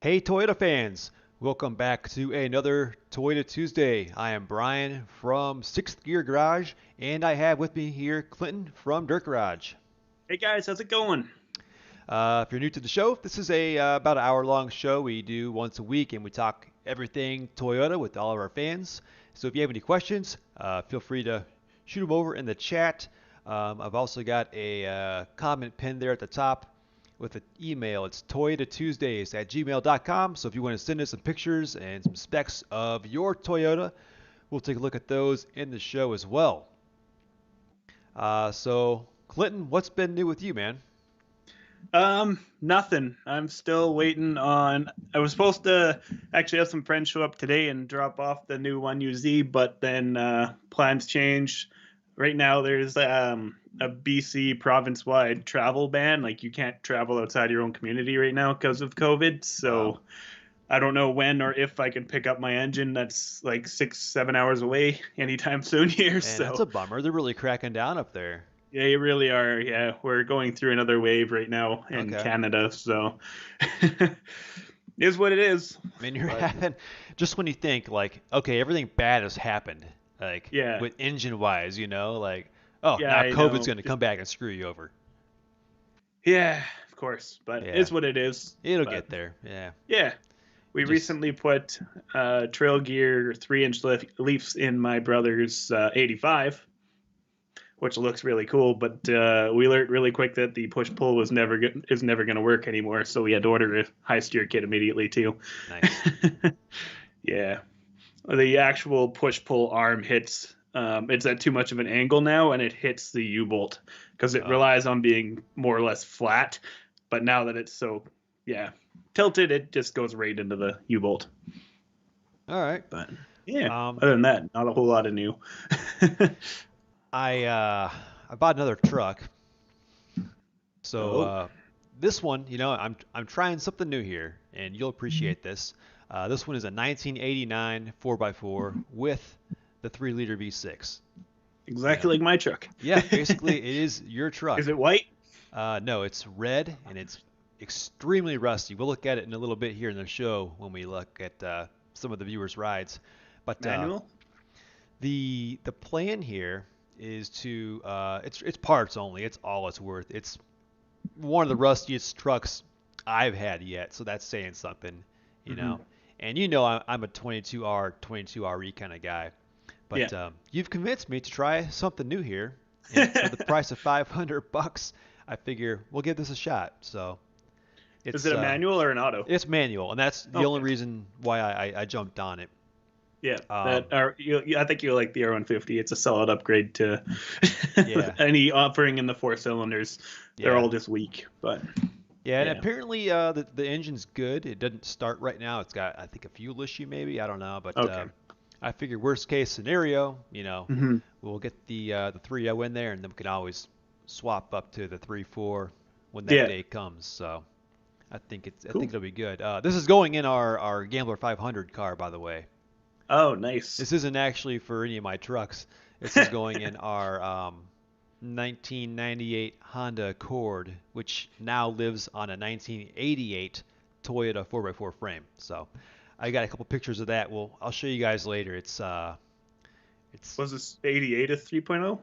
Hey Toyota fans, welcome back to another Toyota Tuesday. I am Brian from Sixth Gear Garage, and I have with me here Clinton from Dirt Garage. Hey guys, how's it going? If you're new to the show, this is a about an hour-long show we do once a week, and we talk everything Toyota with all of our fans. So if you have any questions, feel free to shoot them over in the chat. I've also got a comment pinned there at the top with an email. It's toyotatuesdays@gmail.com. So if you want to send us some pictures and some specs of your Toyota, we'll take a look at those in the show as well. So Clinton, what's been new with you, man? Nothing. I'm still waiting on. I was supposed to actually have some friends show up today and drop off the new 1UZ, but then plans changed. Right now, there's a BC province-wide travel ban. Like you can't travel outside your own community right now because of COVID. Wow. So I don't know when or if I can pick up my engine. That's like 6, 7 hours away anytime soon here. Man, that's a So bummer. They're really cracking down up there. yeah, you really are. Yeah, we're going through another wave right now in Okay. Canada, so is what it is. I mean, you're But having just when you think like, okay, everything bad has happened, like yeah, with engine wise, like, oh, yeah, now I COVID's know. going to come back and screw you over. Yeah, of course, but Yeah, it's what it is. it'll But get there. Yeah, yeah, we just recently put Trail Gear 3-inch leafs in my brother's 85, which looks really cool. But we learned really quick that the push pull is never going to work anymore, so we had to order a high steer kit immediately too. nice. Yeah. The actual push pull arm hits it's at too much of an angle now and it hits the U-bolt because it Oh, relies on being more or less flat, but now that it's so yeah tilted, it just goes right into the U-bolt. all right. But yeah, Um, other than that, not a whole lot of new. I bought another truck, so Oh, this one, I'm trying something new here, and you'll appreciate this. This one is a 1989 4x4 with the 3-liter V6. You know, exactly like my truck. yeah, basically it is your Is truck. it white? No, it's red and it's extremely rusty. We'll look at it in a little bit here in the show when we look at some of the viewers' rides. But Manual? the plan here is to it's parts only. It's all it's worth. It's one of the rustiest trucks I've had yet, so that's saying something, you Mm-hmm. know. And I'm a 22R, 22RE kind of guy. Yeah. But you've convinced me to try something new here, and for the price of $500, I figure we'll give this a shot. So Is it's it a uh, manual or an auto? it's manual, and that's the only Okay. reason why I jumped on it. Yeah, Um, that are I think you like the R150. It's a solid upgrade to yeah, any offering in the four cylinders. They're yeah, all just weak, but yeah, and yeah. apparently the engine's good. It doesn't start right now. It's got I think a fuel issue maybe. I don't know, but Okay. I figure worst case scenario, Hmm. we'll get the 3.0 in there, and then we can always swap up to the 3.4 when that Yeah. day comes. So I think Cool. it'll be good. This is going in our Gambler 500 car, by the way. Oh, nice. This isn't actually for any of my trucks. This is going in our 1998 Honda Accord, which now lives on a 1988 Toyota 4x4 frame. So I got a couple pictures of that. I'll show you guys later. It's Was this 88 a 3.0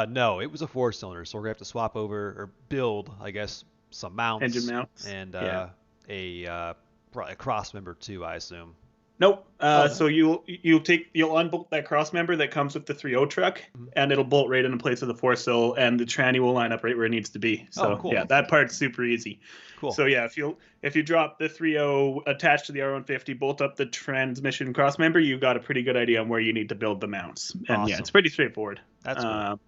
no, it was a four cylinder, so we're gonna have to swap over or build, I guess, some engine mounts mounts? and Yeah. probably a cross member too, I assume. Nope. Oh So no. you'll unbolt that cross member that comes with the 3.0 truck, Mhm. and it'll bolt right into place of the four sill, and the tranny will line up right where it needs to be. Oh, So cool, yeah, that part's super easy. cool. So yeah, if you drop the 3.0 attached to the R150, bolt up the transmission cross member, you've got a pretty good idea on where you need to build the mounts. And yeah, it's Awesome. pretty straightforward. That's cool. Um,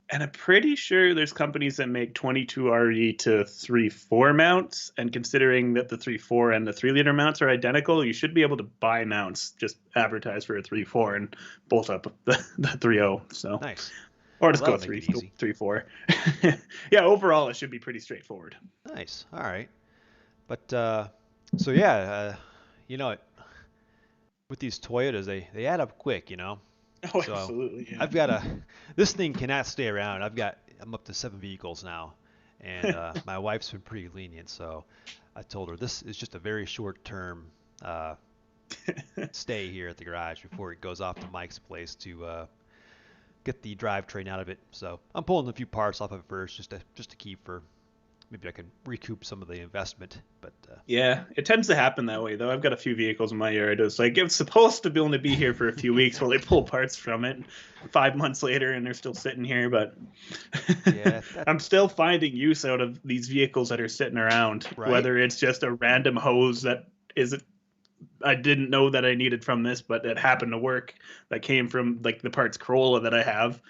and I'm pretty sure there's companies that make 22RE to 3.4 mounts. And considering that the 3.4 and the 3-liter mounts are identical, you should be able to buy mounts, just advertise for a 3.4 and bolt up the 3.0. So, Nice. or Well, just go that'll make it 3, easy. 3.4. Yeah, overall, it should be pretty straightforward. Nice. All right. But so yeah, with these Toyotas, they add up quick. Oh, So absolutely. Yeah. I've got a this thing cannot stay around. I'm up to 7 vehicles now, and my wife's been pretty lenient, so I told her this is just a very short-term uh, stay here at the garage before it goes off to Mike's place to get the drivetrain out of it. So I'm pulling a few parts off of it first, just to keep for maybe I can recoup some of the investment. But Yeah, it tends to happen that way, though. I've got a few vehicles in my yard. It's like it's supposed to be only be here for a few weeks while they pull parts from it. 5 months later, and they're still sitting here. But yeah, that I'm still finding use out of these vehicles that are sitting around. right. Whether it's just a random hose that is I didn't know that I needed from this, but it happened to work. That came from like the parts Corolla that I have.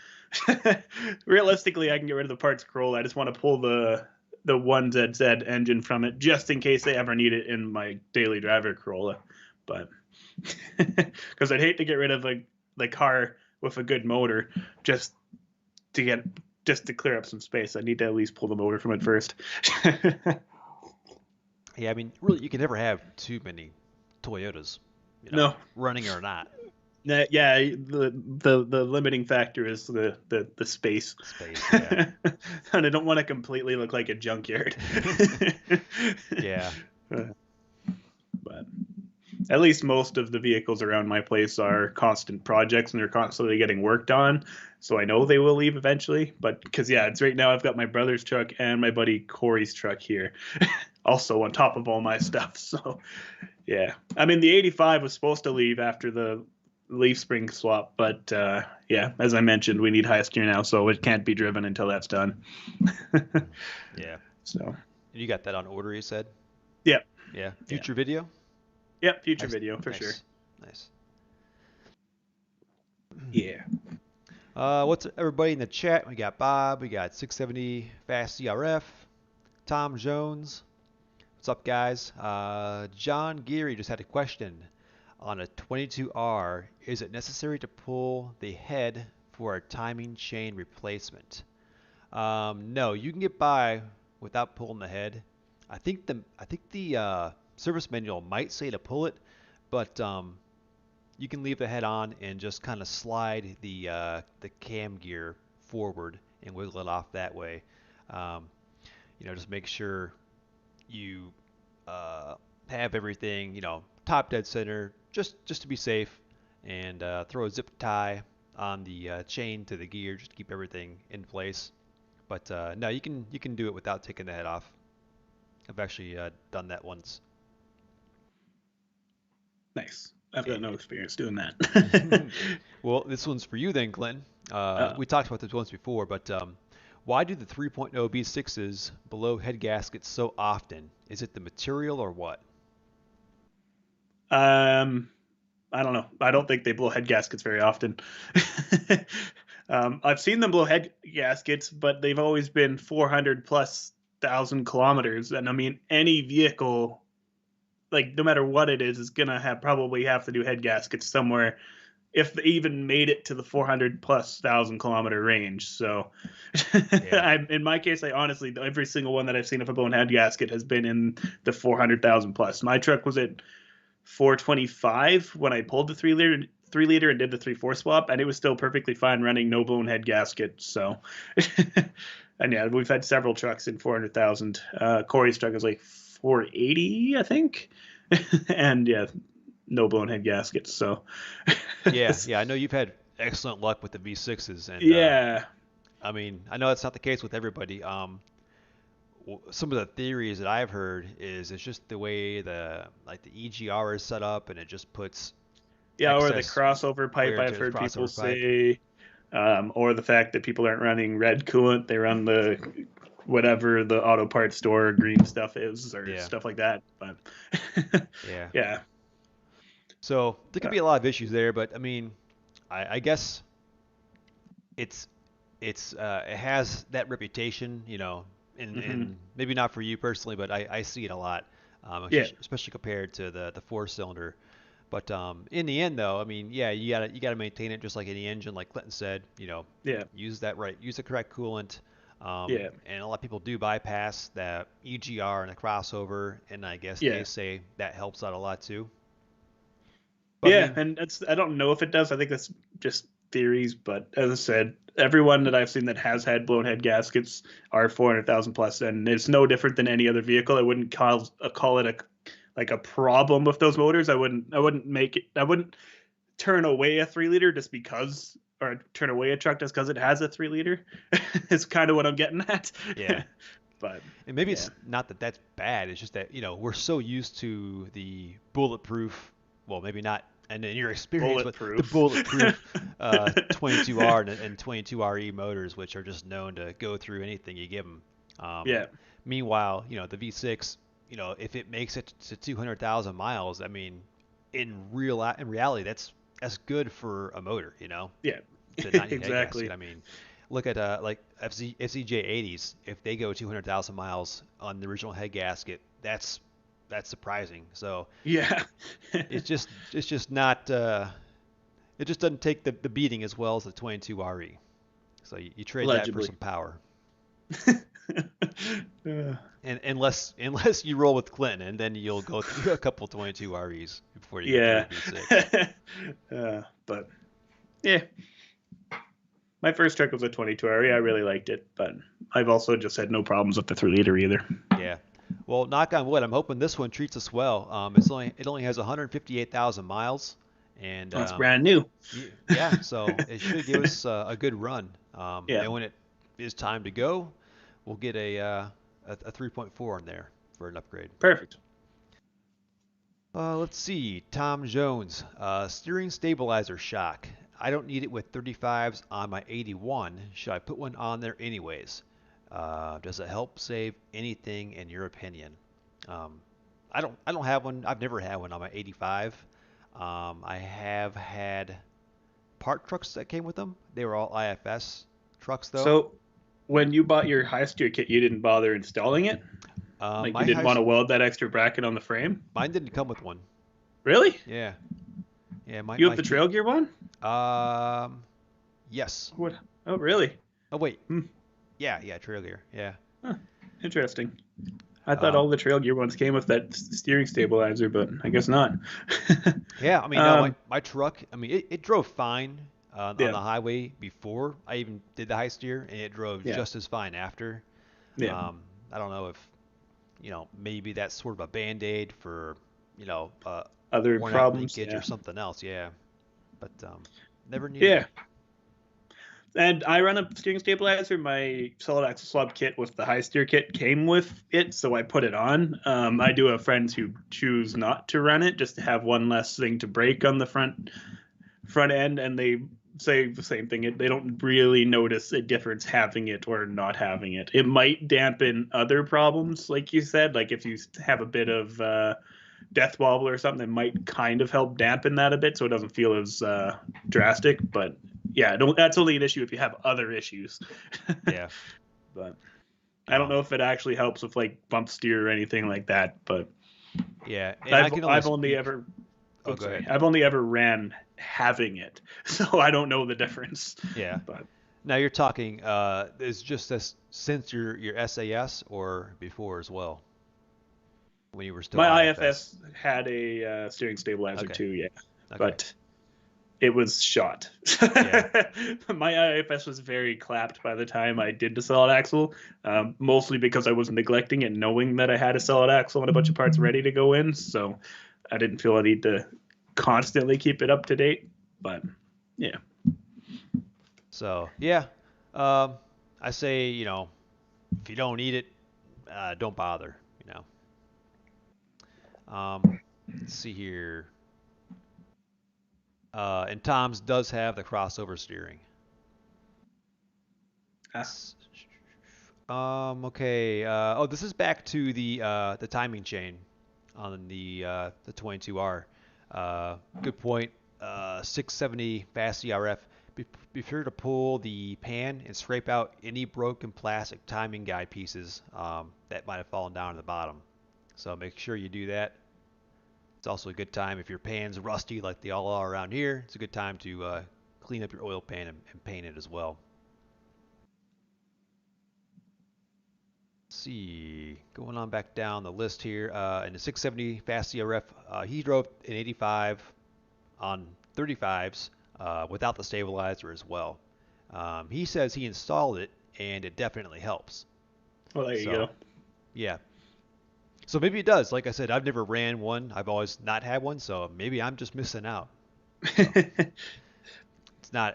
Realistically, I can get rid of the parts Corolla. I just want to pull the 1ZZ engine from it just in case they ever need it in my daily driver Corolla. But because I'd hate to get rid of the car with a good motor just to get just to clear up some space. I need to at least pull the motor from it first. Yeah, I mean, really, you can never have too many Toyotas, No. running or not. Yeah, the limiting factor is the space. Space, yeah. And I don't want to completely look like a junkyard. Yeah. But at least most of the vehicles around my place are constant projects and they're constantly getting worked on. So I know they will leave eventually. But because, yeah, it's right now I've got my brother's truck and my buddy Corey's truck here also on top of all my stuff. So, yeah. I mean, the 85 was supposed to leave after the leaf spring swap. But, yeah, as I mentioned, we need highest gear now. So it can't be driven until that's done. Yeah. So, And you got that on order, you said? yeah. Yeah. Future video? Yep, future Nice. video for Nice. sure. Nice. Yeah. What's everybody in the chat? We got Bob, we got 670 Fast CRF, Tom Jones. What's up, guys? John Geary just had a question on a 22R. Is it necessary to pull the head for a timing chain replacement? No, you can get by without pulling the head. I think the service manual might say to pull it, but you can leave the head on and just kind of slide the cam gear forward and wiggle it off that way. Um, just make sure you have everything, top dead center, just to be safe, and throw a zip tie on the chain to the gear just to keep everything in place. But no, you can do it without taking the head off. I've actually done that once. Nice. I've got Eh, no experience doing that. Well, this one's for you then, Glenn. uh, We talked about this once before, but why do the 3.0 B6s blow head gaskets so often? Is it the material or what? um, I don't know. I don't think they blow head gaskets very often. I've seen them blow head gaskets, but they've always been 400 plus thousand kilometers. And I mean, any vehicle, like no matter what it is gonna probably have to do head gaskets somewhere if they even made it to the 400 plus thousand kilometer range. So Yeah. in my case, I honestly, every single one that I've seen of a blown head gasket has been in the 400,000 plus. My truck was at 425 when I pulled the 3 liter and did the 3.4 swap, and it was still perfectly fine running, no blown head gasket. So, and yeah, we've had several trucks in 400,000. Corey's truck is like 480, I think, and yeah, no blown head gaskets. So, Yeah, I know you've had excellent luck with the V6s, and yeah, I mean, I know that's not the case with everybody. Some of the theories that I've heard is it's just the way the EGR is set up, and it just puts yeah, or the excess crossover pipe. wear I've into the heard people crossover pipe. say, or the fact that people aren't running red coolant, they run the whatever the auto parts store green stuff is or Yeah, stuff like that. But yeah. yeah, So there could uh, be a lot of issues there, but I mean, I guess it's it has that reputation, hmm and maybe not for you personally, but I see it a lot, yeah, especially compared to the four cylinder. But in the end, though, I mean, yeah, you gotta maintain it just like any engine, like Clinton said. yeah, Use the correct coolant. yeah, And a lot of people do bypass that EGR and the crossover, and I guess they yeah, say that helps out a lot too. But I yeah. mean, And I don't know if it does. I think that's just theories, but as I said, everyone that I've seen that has had blown head gaskets are 400,000 plus, and it's no different than any other vehicle. I wouldn't call it a problem with those motors. I wouldn't turn away a 3 liter just because, or turn away a truck just because it has a 3 liter. It's kind of what I'm getting at. Yeah. But And maybe yeah, it's not that that's bad. It's just that, we're so used to the bulletproof, well, maybe not, and in your experience, but the bulletproof. bulletproof 22R and 22RE motors, which are just known to go through anything you give them. Yeah, Meanwhile, the V6, if it makes it to 200,000 miles, I mean, in reality, that's good for a motor, yeah, to not need head gasket. exactly. I mean, look at like FCJ80s. If they go 200,000 miles on the original head gasket, that's surprising. So Yeah, it's just not it just doesn't take the beating as well as the 22RE. So you trade that for allegedly. some power. Uh, And unless you roll with Clinton, and then you'll go through a couple 22REs before you get to yeah, the V6. but yeah, my first truck was a 22 RE. I really liked it, but I've also just had no problems with the 3 liter either. Yeah. Well, knock on wood, I'm hoping this one treats us well. It only has 158,000 miles, and That's brand new. yeah, so it should give us a good run. Yeah, And when it is time to go, we'll get a 3.4 in there for an upgrade. perfect. Let's see. Tom Jones, steering stabilizer shock. I don't need it with 35s on my 81. Should I put one on there anyways? Does it help save anything in your opinion? Um, I don't have one. I've never had one on my 85. I have had part trucks that came with them. They were all IFS trucks though. So, when you bought your high steer kit, you didn't bother installing it? Like you My didn't high, want to weld that extra bracket on the frame? mine didn't come with one. Really? Yeah, yeah. My You have my the trail gear one? yes. What? Oh, really? Oh wait, Hmm. yeah, trail gear. Yeah. Huh. Interesting. I thought Um, all the trail gear ones came with that steering stabilizer, but I guess not. yeah, I mean, no, my, um, my truck, I mean, it drove fine on yeah, the highway before I even did the high steer, and it drove yeah, just as fine after. yeah. Um, I don't know if, maybe that's sort of a band-aid for, Other worn out problems, linkage or yeah, something else, yeah. But never needed yeah. it. And I run a steering stabilizer. My solid axle swap kit with the high steer kit came with it, so I put it on. I do have friends who choose not to run it just to have one less thing to break on the front end, and they say the same thing. They don't really notice a difference having it or not having it. It might dampen other problems, like you said, like if you have a bit of death wobble or something, it might kind of help dampen that a bit, so it doesn't feel as drastic. But yeah, that's only an issue if you have other issues. Yeah. But I don't know Um, if it actually helps with like bump steer or anything like that. But yeah, and I I've can only I've only speak. ever Oh, oops, go sorry, ahead. I've only ever ran having it, so I don't know the difference. Yeah. But Now you're talking, is just this since your SAS or before as well, when you were still my IFS? IFS had a steering stabilizer Okay. too, yeah, Okay. but it was shot. Yeah. My IFS was very clapped by the time I did the solid axle, mostly because I was neglecting it, knowing that I had a solid axle and a bunch of parts ready to go in. So I didn't feel I need to constantly keep it up to date. But yeah, So yeah, um, I say if you don't need it, don't bother. Let's see here. And Tom's does have the crossover steering. ah, Okay. Oh, this is back to the timing chain on the 22R. Good point. 670 fast CRF. Be sure to pull the pan and scrape out any broken plastic timing guide pieces that might have fallen down at the bottom. So make sure you do that. It's also a good time if your pan's rusty like they all are around here. It's a good time to clean up your oil pan and paint it as well. See, going on back down the list here, in the 670 fast CRF, he drove an 85 on 35s. without the stabilizer as well. He says he installed it and it definitely helps. Well, there you So go. yeah, so maybe it does. Like I said, I've never ran one. I've always not had one, so maybe I'm just missing out. So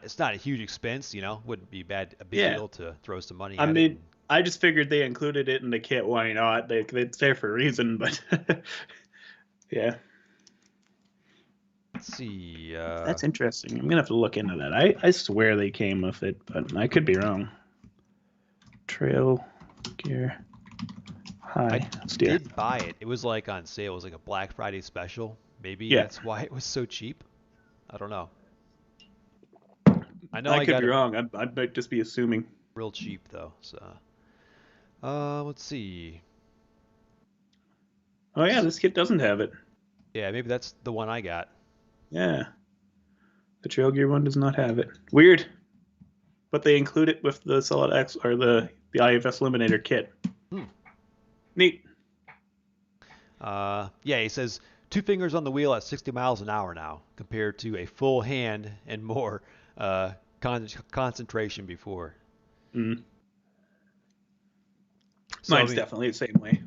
it's not a huge expense, you know. Wouldn't be a big Yeah. deal to throw some money I at it. mean, And I just figured they included it in the kit. Why not? It's there for a reason, but yeah. let's see. That's interesting. I'm gonna have to look into that. I swear they came with it, but I could be wrong. Trail gear I high steer. did buy it. It was like on sale. It was like a Black Friday special. Maybe Yeah, that's why it was so cheap. I don't know. I know I I could got be it wrong. I might just be assuming. real cheap though. So, let's see. Oh yeah, this kit doesn't have it. Yeah, maybe that's the one I got. Yeah, the trail gear one does not have it. Weird, but they include it with the Solid X or the IFS Eliminator kit. Hmm. Neat. Yeah, he says 2 fingers on the wheel at 60 miles an hour now, compared to a full hand and more concentration before. Mm. So I Mine's mean, definitely the same way.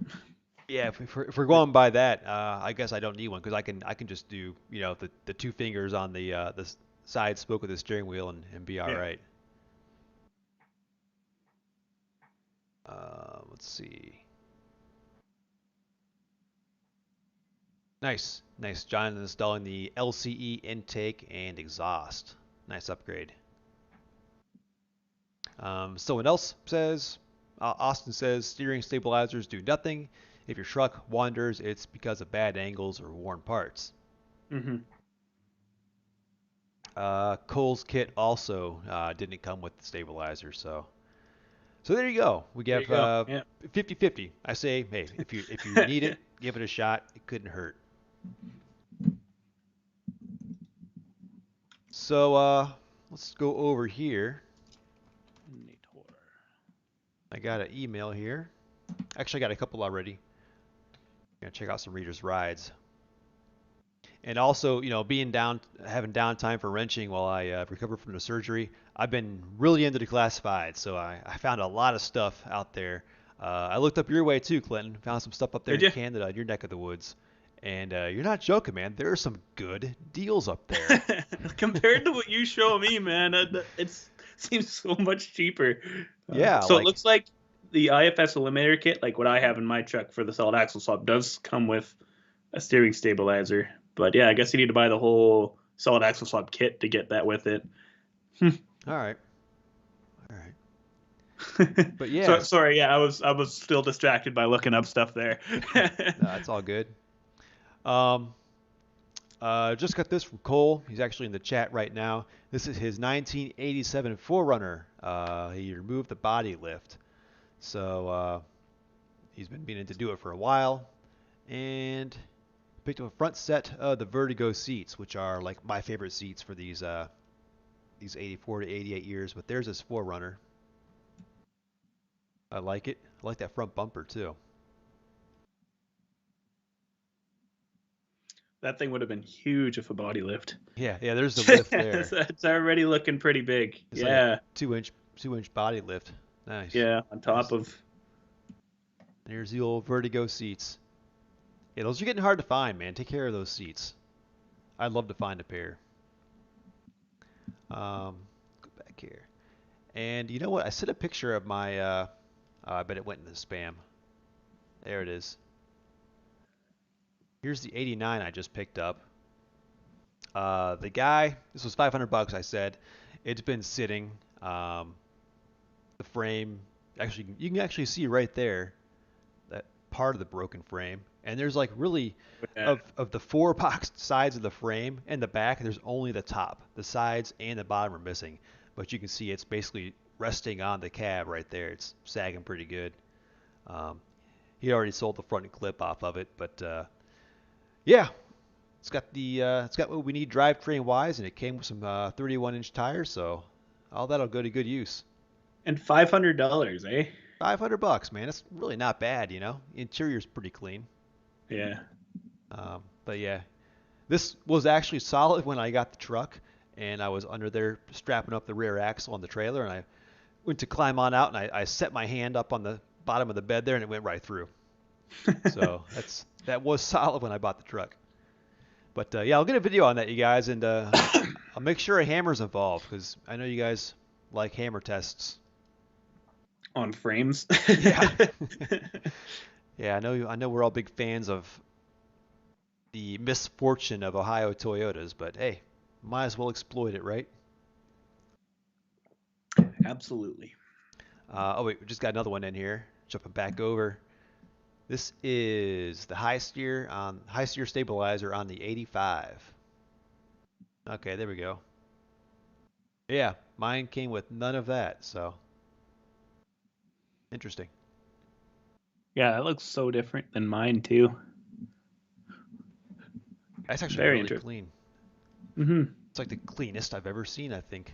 yeah, if we're going by that, I guess I don't need one because I can just do the 2 fingers on the side spoke of the steering wheel and be all Yeah. right. Let's see. Nice, nice. John is installing the LCE intake and exhaust. Nice upgrade. Someone else says, Austin says, steering stabilizers do nothing. If your truck wanders, it's because of bad angles or worn parts. Hmm. Cole's kit also didn't come with the stabilizer, so there you go. We There you have go. Yeah. 50-50. I say, hey, if you need it, give it a shot. It couldn't hurt. So let's go over here. I got an email here. Actually, I got a couple already. Gonna check out some readers' rides. And also, being having downtime for wrenching while I recover from the surgery, I've been really into the classifieds. So I found a lot of stuff out there. I looked up your way too, Clinton. Found some stuff up there Did in you? Canada, in your neck of the woods. And you're not joking, man. There are some good deals up there. Compared to what you show me, man, it seems so much cheaper. Yeah, So it like looks like the IFS Eliminator kit, like what I have in my truck for the solid axle swap, does come with a steering stabilizer. But yeah, I guess you need to buy the whole solid axle swap kit to get that with it. all right, all right. But So yes, sorry, yeah, I was still distracted by looking up stuff there. no, it's all good. Um, just got this from Cole. He's actually in the chat right now. This is his 1987 Forerunner. He removed the body lift. So he's been meaning to do it for a while. And picked up a front set of the Vertigo seats, which are like my favorite seats for these 84 to 88 years. But there's this Forerunner. I like it. I like that front bumper too. That thing would have been huge if a body lift. Yeah, yeah. There's the lift there. It's already looking pretty big. It's like a Yeah, 2-inch body lift. Nice. yeah. On top There's of there's the old Vertigo seats. Yeah, those are getting hard to find, man. Take care of those seats. I'd love to find a pair. Go back here. And you know what? I sent a picture of my. I bet it went in the spam. There it is. Here's the 89 I just picked up. The guy. This was 500 bucks. I said. It's been sitting. The frame. Actually, you can actually see right there that part of the broken frame. And there's like really yeah. of the four box sides of the frame and the back, there's only the top. The sides and the bottom are missing. But you can see it's basically resting on the cab right there. It's sagging pretty good. Um, he already sold the front clip off of it, but yeah, it's got what we need drivetrain wise, and it came with some 31-inch tires, so all that'll go to good use. And $500, eh? 500 bucks, man. That's really not bad, Interior's pretty clean. Yeah. But yeah, this was actually solid when I got the truck. and I was under there strapping up the rear axle on the trailer, and I went to climb on out, and I set my hand up on the bottom of the bed there, and it went right through. So that was solid when I bought the truck. But yeah, I'll get a video on that, you guys, and I'll make sure a hammer's involved because I know you guys like hammer tests. On frames. Yeah, yeah, I know we're all big fans of the misfortune of Ohio Toyotas, but hey, might as well exploit it, right? Absolutely. Oh wait, we just got another one in here. Jumping back over. This is the high steer stabilizer on the 85. Okay, there we go. Yeah, mine came with none of that, so interesting. Yeah, it looks so different than mine too. That's actually Very really interesting. clean. Mm-hmm. It's like the cleanest I've ever seen, I think.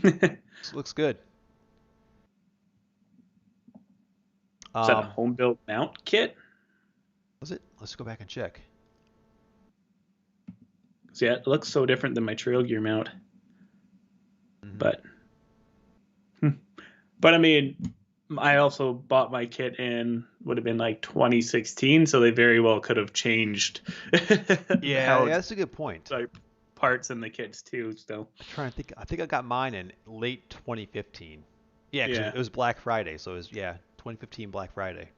Is Looks good. that a Um, home built mount kit? was it? Let's go back and check. Yeah, it looks so different than my trail gear mount. Hmm. But hmm. But I mean, I also bought my kit in would have been like 2016, so they very well could have changed Yeah, how yeah, it's that's a good point. like parts in the kits too. So I'm trying to think. I think I got mine in late 2015. Yeah, because yeah, it was Black Friday, so it was, yeah, 2015 Black Friday.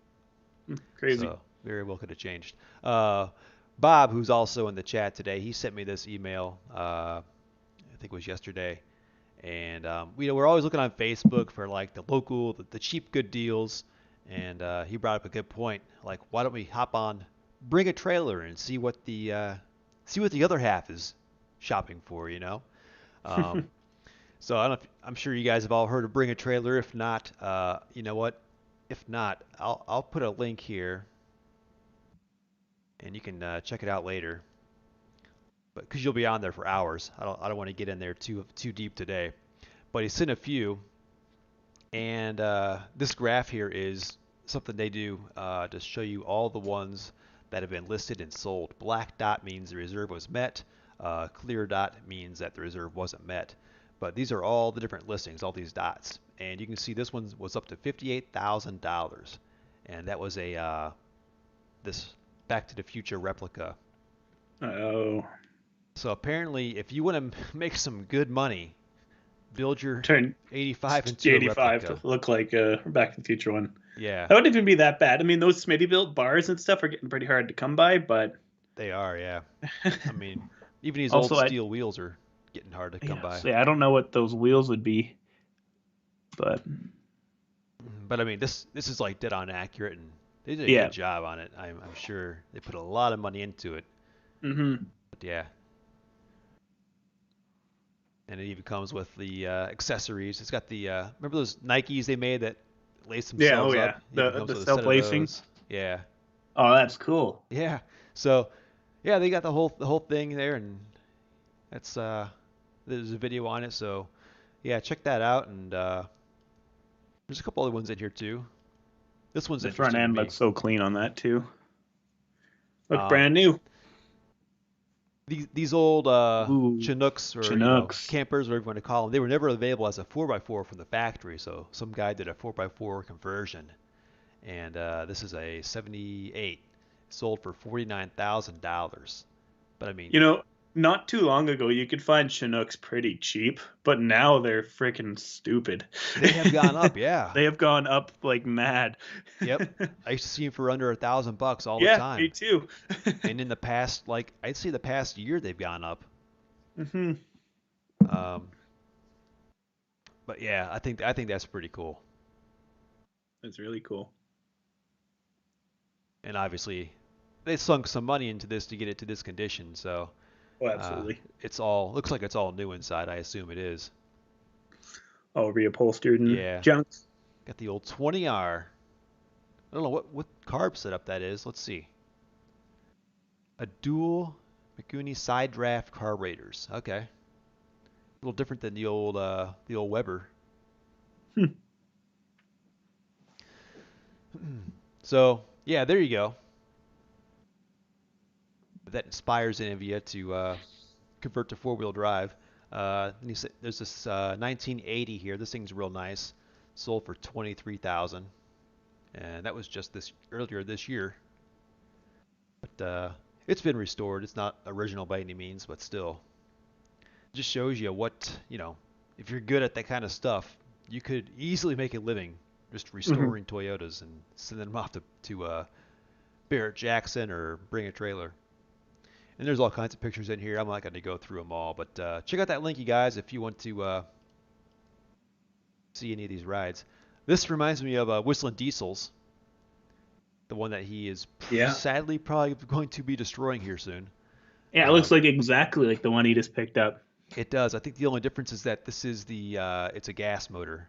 crazy. So very well could have changed. Uh, Bob, who's also in the chat today, he sent me this email. I think it was yesterday, and we're always looking on Facebook for like the local, the cheap good deals. And he brought up a good point. Like, why don't we hop on, bring a trailer, and see what the other half is shopping for, you know? Um, so I don't know if, I'm sure you guys have all heard of Bring a Trailer. If not, you know what? If not, I'll put a link here, and you can check it out later. But because you'll be on there for hours, I don't want to get in there too deep today. But he sent a few, and this graph here is something they do to show you all the ones that have been listed and sold. Black dot means the reserve was met. Clear dot means that the reserve wasn't met. But these are all the different listings, all these dots. And you can see this one was up to $58,000. And that was this Back to the Future replica. Oh, So apparently, if you want to make some good money, build your turn 85 into a 85 to replica. look like a Back to the Future one. Yeah, That wouldn't even be that bad. I mean, those Smitty built bars and stuff are getting pretty hard to come by, but they are. Yeah. I mean, even these old also I steel wheels are getting hard to come yeah, by. so yeah, I don't know what those wheels would be, but But I mean, this is like dead on accurate, and they did a yeah. good job on it. I'm sure they put a lot of money into it. Mm-hmm. But yeah, and it even comes with the accessories. It's got the remember those Nikes they made that lace Yeah, oh themselves up? yeah. It even comes The with a set self of lacing. those. Yeah, Oh, that's cool. yeah. So yeah, they got the whole thing there, and that's there's a video on it. So yeah, check that out. And there's a couple other ones in here too. This one's The front interesting to end me. looks so clean on that too. Look Um, brand new. these old Ooh, Chinooks, or Chinooks. campers, whatever you want to call them, they were never available as a 4x4 from the factory. So some guy did a 4x4 conversion, and this is a '78, sold for $49,000. But I mean, You know, not too long ago you could find Chinooks pretty cheap, but now they're freaking stupid. they have gone up. Yeah. They have gone up like mad. Yep. I used to see them for under $1,000 all the Yeah, me time. too. And in the past, like I'd say the past year, they've gone up. Hmm. Um, but yeah, I think that's pretty cool. That's really cool. And obviously, they sunk some money into this to get it to this condition. So Oh, uh, absolutely. it's all looks like it's all new inside. I assume it is. All reupholstered and Yeah, junk. got the old 20R. I don't know what carb setup that is. Let's see. A dual Mikuni side draft carburetors. Okay, a little different than the old Weber. Hmm. So yeah, there you go. That inspires any of you to convert to four-wheel drive. There's this 1980 here. This thing's real nice. Sold for 23,000, and that was just this earlier this year. But it's been restored. It's not original by any means, but still, it just shows you what if you're good at that kind of stuff, you could easily make a living just Hmm. restoring Toyotas and sending them off to Barrett Jackson or Bring a Trailer. And there's all kinds of pictures in here. I'm not going to go through them all, but check out that link, you guys, if you want to see any of these rides. This reminds me of Whistling Diesels, the one that he is Yeah. sadly probably going to be destroying here soon. Yeah, it looks Um, like exactly like the one he just picked up. it does. I think the only difference is that this is it's a gas motor.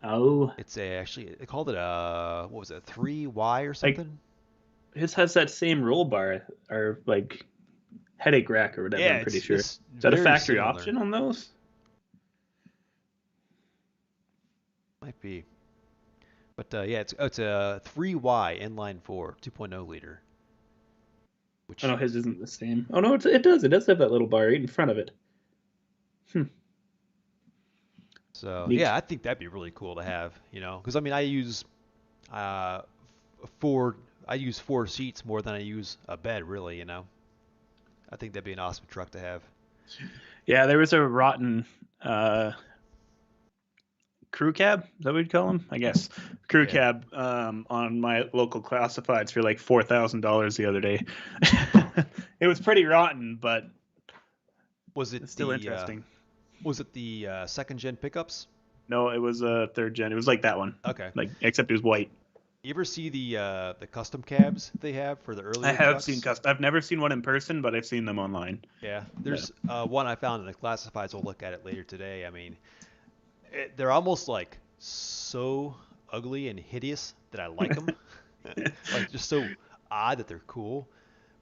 Oh, It's actually they called it a what was it, 3Y or like something? his has that same roll bar or like headache rack or whatever. Yeah, I'm pretty sure. it's Is that a very factory similar. option on those? Might be. But yeah, it's a 3Y inline 4 2.0 liter, Oh which no, his isn't the same. Oh no, it does. It does have that little bar right in front of it. Hmm. so Neat. yeah, I think that'd be really cool to have, because I mean uh four I use 4 seats more than I use a bed really. I think that'd be an awesome truck to have. Yeah, there was a rotten uh, crew cab. Is that what you'd call them? I guess crew Yeah. cab on my local classifieds for like $4,000 the other day. It was pretty rotten, but Was it's it still the interesting. second gen pickups? No, it was a third gen. It was like that one, Okay. like except it was white. You ever see the custom cabs they have for the I earlier have seen trucks? custom. I've never seen one in person, but I've seen them online. Yeah. Yeah. There's one I found in the classifieds. We'll look at it later today. I mean, they're almost like so ugly and hideous that I like them. Like just so odd that they're cool.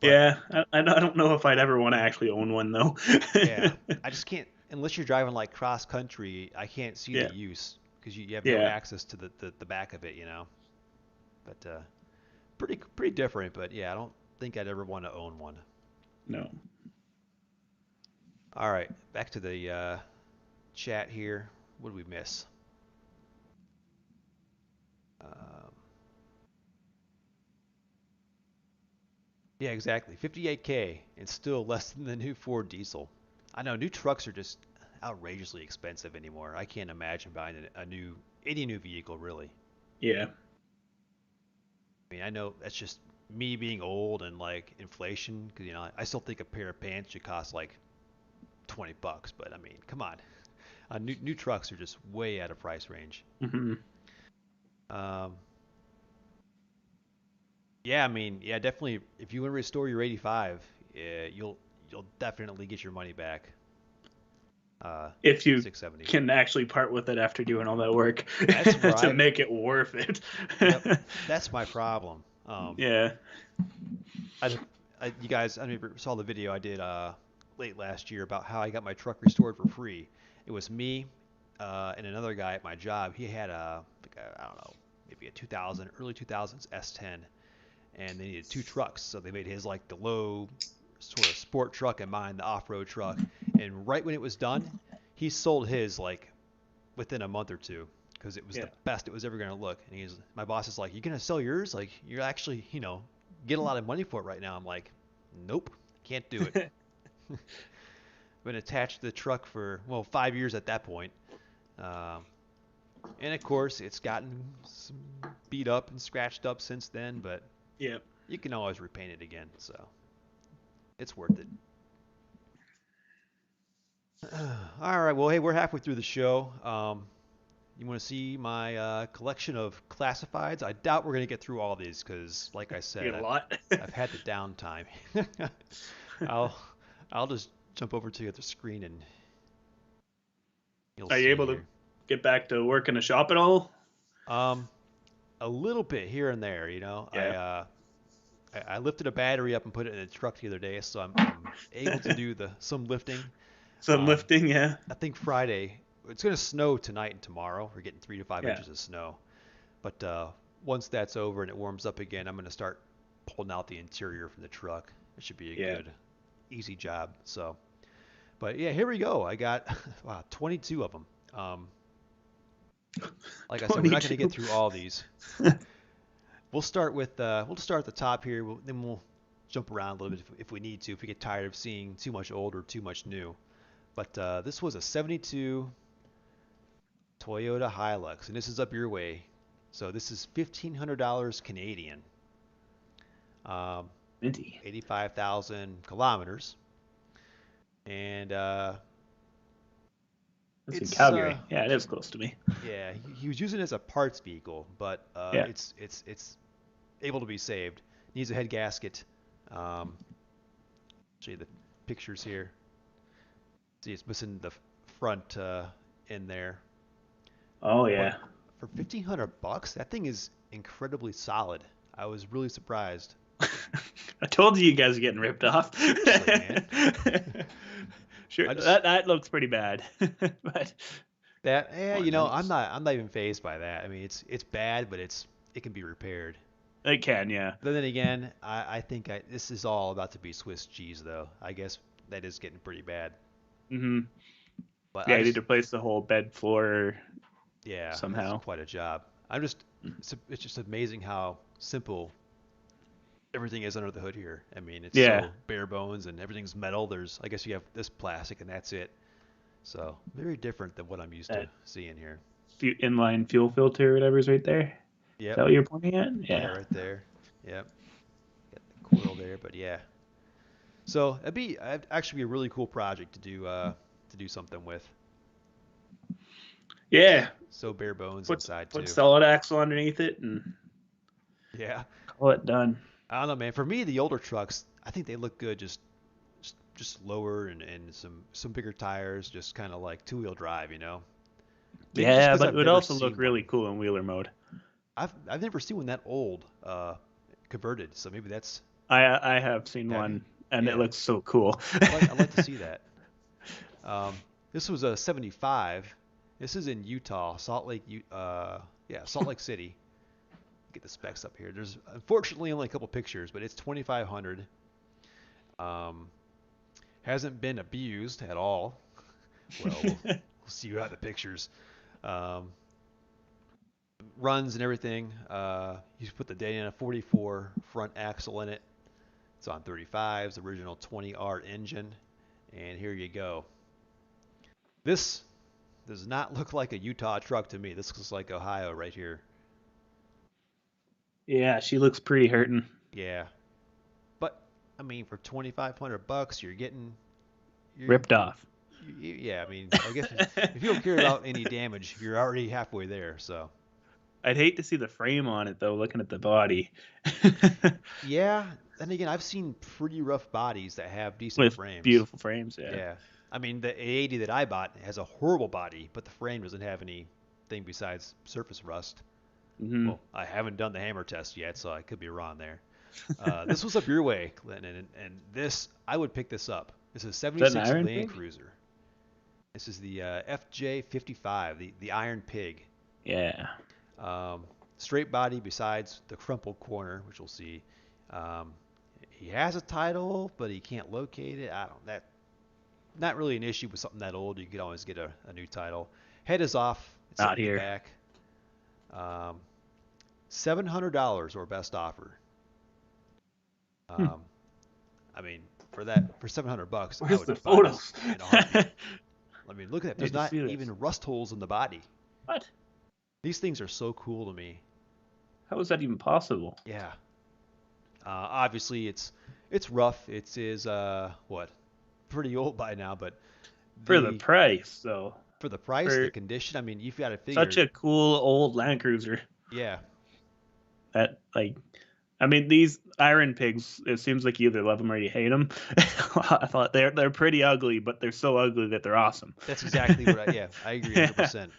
But Yeah, I don't know if I'd ever want to actually own one though. yeah, I just can't unless you're driving like cross country. I can't see the Yeah, use because you have no yeah, access to the back of it. But pretty different. But yeah, I don't think I'd ever want to own one. no. All right, back to the chat here. What did we miss? Um, yeah, exactly. 58K and still less than the new Ford diesel. I know new trucks are just outrageously expensive anymore. I can't imagine buying any new vehicle really. Yeah, I mean, I know that's just me being old and like inflation because I still think a pair of pants should cost like $20, but I mean, come on. New trucks are just way out of price range. hmm Um, yeah, I mean, yeah, definitely. If you want to restore your 85, yeah, you'll definitely get your money back. Uh, if you 670. can actually part with it after doing all that work That's where to I. make it worth it. Yep, that's my problem. Yeah. I, you guys, I don't know if you saw the video I did late last year about how I got my truck restored for free. It was me and another guy at my job. He had I don't know, maybe a 2000, early 2000s S10, and they needed 2 trucks. So they made his like the low sort of sport truck and mine the off-road truck. And right when it was done, he sold his like within a month or two because it was Yeah. the best it was ever going to look. And my boss is like, "You gonna sell yours? Like you're actually get a lot of money for it right now." I'm like, "Nope, can't do it." Been attached to the truck for 5 years at that point. Um, and of course, it's gotten some beat up and scratched up since then, but Yeah. you can always repaint it again, so it's worth it. All right, well, hey, we're halfway through the show. You want to see my collection of classifieds? I doubt we're going to get through all these because, like I You said, get a lot. I've had the downtime. I'll I'll just jump over to the other screen and you'll Are you see able to here. get back to work in a shop at all? Um, a little bit here and there. Yeah. I lifted a battery up and put it in a truck the other day, so I'm able to do the some lifting. Some Um, lifting, yeah. I think Friday. It's going to snow tonight and tomorrow. We're getting 3 to 5 Yeah. inches of snow. But once that's over and it warms up again, I'm going to start pulling out the interior from the truck. It should be a Yeah. good, easy job. So, But yeah, here we go. I got wow, 22 of them. Um, like I said, we're not going to get 22. through all these. We'll start at the top here. Then we'll jump around a little bit if we need to, if we get tired of seeing too much old or too much new. But this was a 72 Toyota Hilux, and this is up your way. So this is $1,500 Canadian, um, Minty. 85,000 kilometers, and That's in it's Calgary. Yeah, it is close to me. yeah, he was using it as a parts vehicle, but Yeah. it's able to be saved. Needs a head gasket. Um, show you the pictures here. See, it's missing the front in there. Oh But yeah. for $1,500, that thing is incredibly solid. I was really surprised. I told you guys are getting ripped off. Seriously, man. Sure, I just that looks pretty bad. But that yeah, oh, nice. I'm not even phased by that. I mean, it's bad, but it can be repaired. It can, yeah. But then again, I think this is all about to be Swiss cheese, though. I guess that is getting pretty bad. Hmm. But Yeah, I you need just to replace the whole bed floor yeah, it's somehow. quite a job. It's just amazing how simple everything is under the hood here. I mean, it's Yeah, so bare bones and everything's metal. I guess you have this plastic and that's it. So very different than what I'm used to that seeing here. inline fuel filter, or whatever's right there. Is Yep. that what you're pointing at? Yeah, Yeah. right there. Yep. Got the coil there, but yeah. So it'd actually be a really cool project to do something with. Yeah. So bare bones Put inside put too. solid axle underneath it and Yeah. call it done. I don't know, man. For me, the older trucks, I think they look good just lower and some bigger tires, just kind of like two-wheel drive, you know. Maybe just Yeah, because but it I've would never also look seen really one. cool in wheeler mode. I've never seen one that old converted, so maybe that's I have seen have you? one and it Yeah, looks so cool. I'd like to see that. This was a 75. This is in Utah, Salt Lake City. Get the specs up here. There's unfortunately only a couple pictures, but it's 2,500. Um, hasn't been abused at all. Well, we'll see about the pictures. Um, runs and everything. You put the Dana 44 front axle in it. It's on 35's original 20R engine, and here you go. This does not look like a Utah truck to me. This looks like Ohio right here. Yeah, she looks pretty hurting. Yeah, but I mean, for $2,500, you're getting you're Ripped off. yeah. I mean, I guess if you don't care about any damage, you're already halfway there. So I'd hate to see the frame on it though, looking at the body. yeah. Then again, I've seen pretty rough bodies that have decent With frames. beautiful frames, yeah. Yeah. I mean, the A80 that I bought has a horrible body, but the frame doesn't have anything besides surface rust. Hmm. Well, I haven't done the hammer test yet, so I could be wrong there. This was up your way, Clinton, and this I would pick this up. This is a Is that an 76 Iron Land Pig? Cruiser. This is the FJ55, the Iron Pig. Yeah. Um, straight body besides the crumpled corner, which we'll see. Um, he has a title, but he can't locate it. I don't that not really an issue with something that old. You could always get a new title. Head is off. It's Not sitting in the here. back. Um, $700 or best offer. Hmm. Um, I mean, for $700, I Where's the would buy this photos? in a heartbeat. I mean, look at that. Need There's to not see this. even rust holes in the body. What? These things are so cool to me. How is that even possible? Yeah. Obviously, it's rough. It is what pretty old by now, but For the the price, though. for the price, the For condition. I mean, you've got to such figure. a cool old Land Cruiser. Yeah, That, like, I mean, these Iron Pigs, it seems like you either love them or you hate them. I thought they're pretty ugly, but they're so ugly that they're awesome. that's exactly what I. Yeah, I agree Yeah. 100%.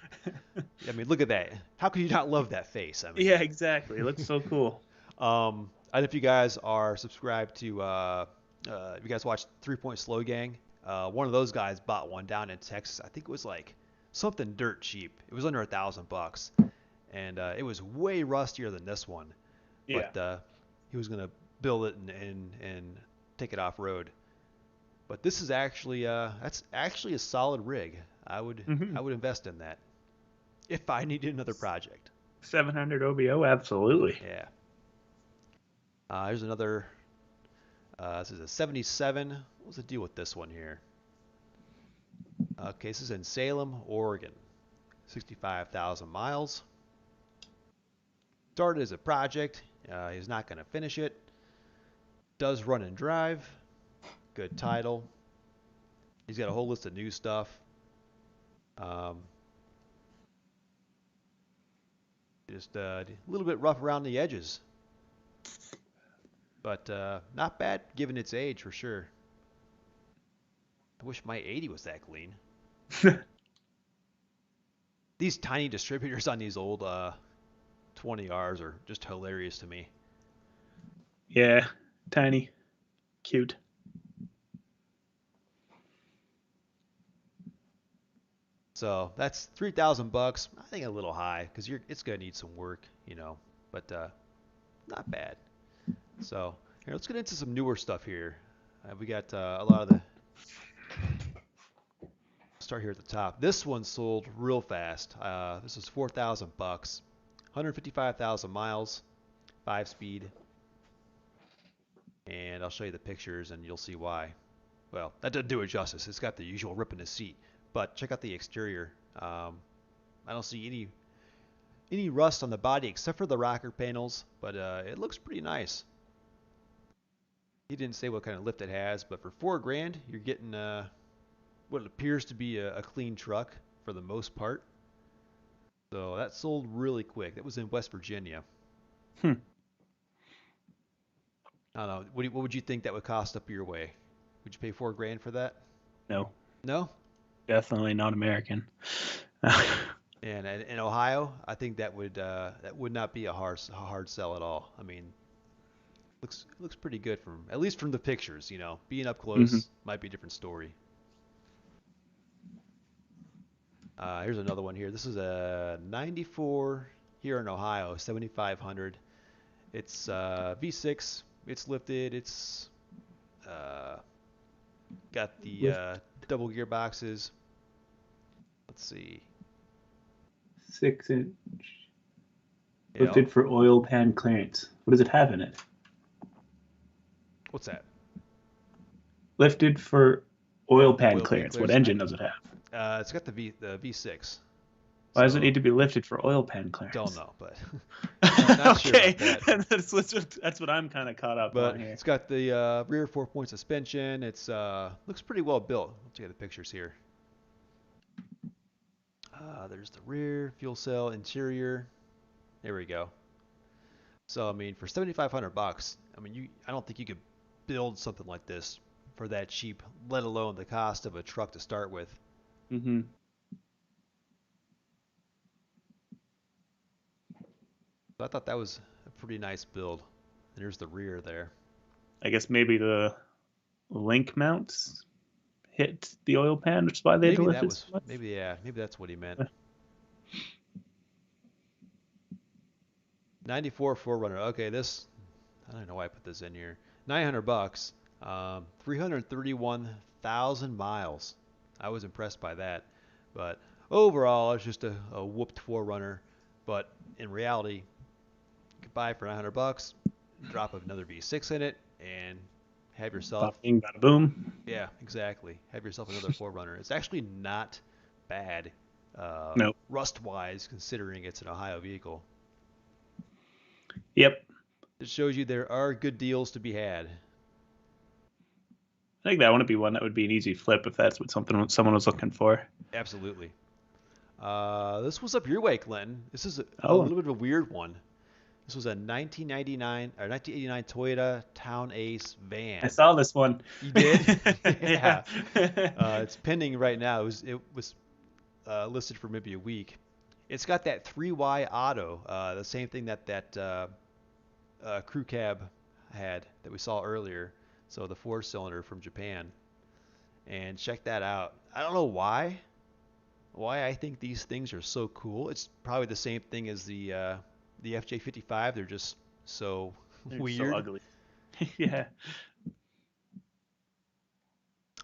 I mean, look at that. How could you not love that face? I mean, Yeah, exactly. It looks so cool. I don't know if you guys are subscribed to. If you guys watch 3 Point Slow Gang, one of those guys bought one down in Texas. I think it was like something dirt cheap. It was under $1,000, and it was way rustier than this one. Yeah. But he was gonna build it and take it off road. But this is actually that's actually a solid rig. Hmm. I would invest in that if I needed another project. 700 OBO, absolutely. Yeah. Here's another. This is a 77. What's the deal with this one here? Okay, this is in Salem, Oregon. 65,000 miles. Started as a project. He's not going to finish it. Does run and drive. Good title. He's got a whole list of new stuff. Um, just a little bit rough around the edges, but not bad given its age for sure. I wish my 80 was that clean. These tiny distributors on these old 20Rs are just hilarious to me. Yeah, tiny, cute. So that's 3,000 bucks. I think a little high because it's gonna need some work, you know, but not bad. So here, let's get into some newer stuff here. We got a lot of the. Start here at the top. This one sold real fast. This is 4,000 bucks, 155,000 miles, 5 speed, and I'll show you the pictures and you'll see why. Well, that doesn't do it justice. It's got the usual rip in the seat, but check out the exterior. I don't see any rust on the body except for the rocker panels, but it looks pretty nice. He didn't say what kind of lift it has, but for 4 grand, you're getting what appears to be a clean truck for the most part. So that sold really quick. That was in West Virginia. Hmm. I don't know. What would you think that would cost up your way? Would you pay 4 grand for that? No, No. definitely not American. And in Ohio, I think that would not be a hard sell at all. I mean, looks pretty good from at least from the pictures. You know, being up Hmm. close might be a different story. Here's another one here. This is a 94 here in Ohio, 7,500. It's V6. It's lifted. It's uh, got the Lift double gearboxes. Let's see. 6 inch. Yeah. Lifted for oil pan clearance. What does it have in it? What's that? Lifted for oil pan Oil pan clearance. What clears. engine does it have? It's got the V6. Why does it need So to be lifted for oil pan don't clearance? know, but not sure Okay, about that. that's what I'm kind of caught up But on here. it's got the rear 4-point suspension. It's looks pretty well built. Let's get the pictures here. There's the rear fuel cell interior. There we go. So I mean, for 7,500 bucks, I mean, I don't think you could build something like this for that cheap, let alone the cost of a truck to start with. Hmm. So I thought that was a pretty nice build. And there's the rear there. I guess maybe the link mounts hit the oil pan, which is why they had to Maybe lift that it so was much. maybe yeah, maybe that's what he meant. 94 Forerunner. Okay, this I don't know why I put this in here. 900 bucks. 331,000 miles. I was impressed by that. But overall, it's just a whooped Forerunner. But in reality, you could buy it for 900 bucks, drop another V6 in it, and have yourself, Bada bing, bada boom. yeah, exactly, have yourself another Forerunner. It's actually not bad, Nope. rust-wise, considering it's an Ohio vehicle. Yep. It shows you there are good deals to be had. I think that would be one that would be an easy flip if that's what someone was looking for. Absolutely. This was up your way, Clinton. This is a Oh, little bit of a weird one. This was a 1999 or 1989 Toyota Town Ace I van. saw this one. You did? Yeah. Yeah. It's pending right now. It was listed for maybe a week. It's got that 3Y auto, the same thing that crew cab had that we saw earlier. So the 4-cylinder from Japan. And check that out. I don't know why I think these things are so cool. It's probably the same thing as the FJ55. They're just so They're so weird. ugly. Yeah.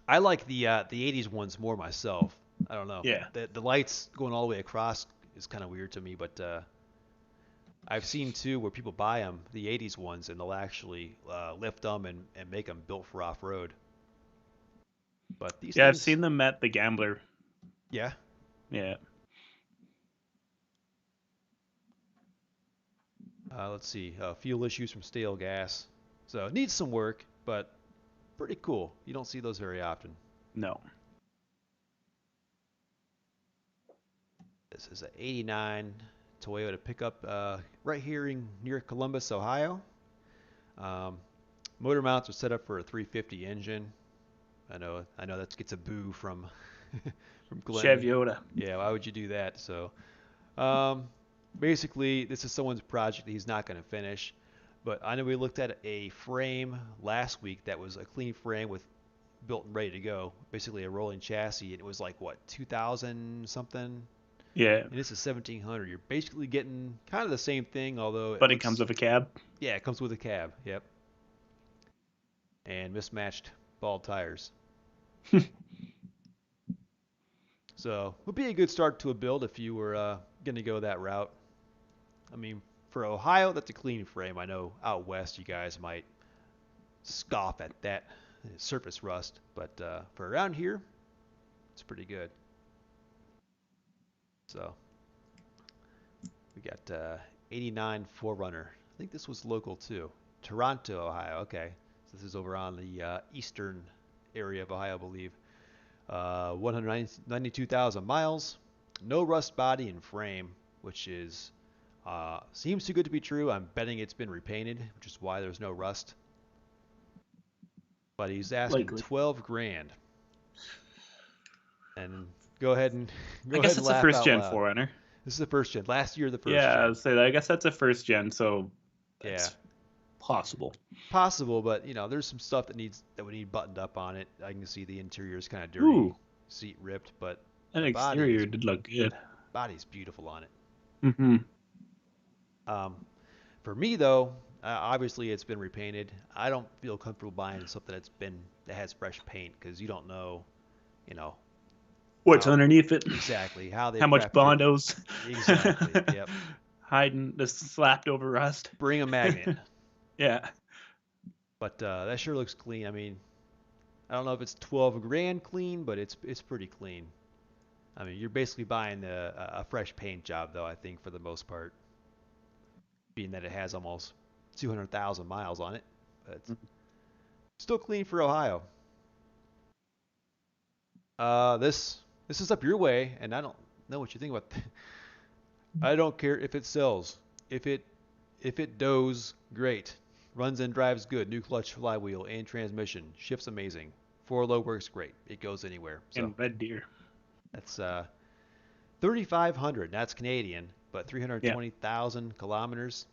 I like the '80s ones more myself. I don't know. Yeah. The lights going all the way across is kind of weird to me, but I've seen too where people buy them, the '80s ones, and they'll actually lift them and make them built for off road. But these Yeah, I've things, seen them at the Gambler. yeah. Yeah. Let's see. Fuel issues from stale gas. So it needs some work, but pretty cool. You don't see those very often. No. This is an '89 Toyota pickup right here near Columbus, Ohio. Um, motor mounts are set up for a 350 engine. I know that gets a boo from from Glenn. Chevyota. Yeah, why would you do that? So um, basically, this is someone's project that he's not going to finish. But I know we looked at a frame last week that was a clean frame with built and ready to go, basically a rolling chassis, and it was like what 2,000 something, Yeah. and this is 1,700. You're basically getting kind of the same thing, although it But it comes looks, with a cab. yeah, it comes with a cab, yep, and mismatched bald tires. So would be a good start to a build if you were going to go that route. I mean, for Ohio, that's a clean frame. I know out west you guys might scoff at that surface rust, but for around here, it's pretty good. So we got '89 Forerunner. I think this was local too. Toronto, Ohio. Okay, so this is over on the eastern area of Ohio, I believe. 192,000 miles. No rust body and frame, which is seems too good to be true. I'm betting it's been repainted, which is why there's no rust. But he's asking Likely. 12 grand. And go ahead and I go ahead guess and it's a laugh first out gen loud. Forerunner. This is the first gen. Last year, the first Yeah, gen. I'd say that. I guess that's a first gen, so Yeah, that's possible. possible, but there's some stuff that would need buttoned up on it. I can see the interior is kind of dirty, Ooh, seat ripped, but that the body exterior is did look good. body's beautiful on it. Mm-hmm. Um, for me though, obviously it's been repainted. I don't feel comfortable buying something that has fresh paint because you don't know, you know What's how underneath it? exactly how they How much prepped it. Bondos? Exactly. Yep. Hiding the slapped over rust. Bring a magnet. Yeah. But that sure looks clean. I mean, I don't know if it's 12 grand clean, but it's pretty clean. I mean, you're basically buying a fresh paint job, though. I think for the most part, being that it has almost 200,000 miles on it, but it's still clean for Ohio. This is up your way, and I don't know what you think about. I don't care if it sells. If it if it does, great. Runs and drives good. New clutch, flywheel, and transmission. Shifts amazing. Four low works great. It goes anywhere. So And Red Deer. that's 3,500. That's Canadian, but Yeah. 320,000 kilometers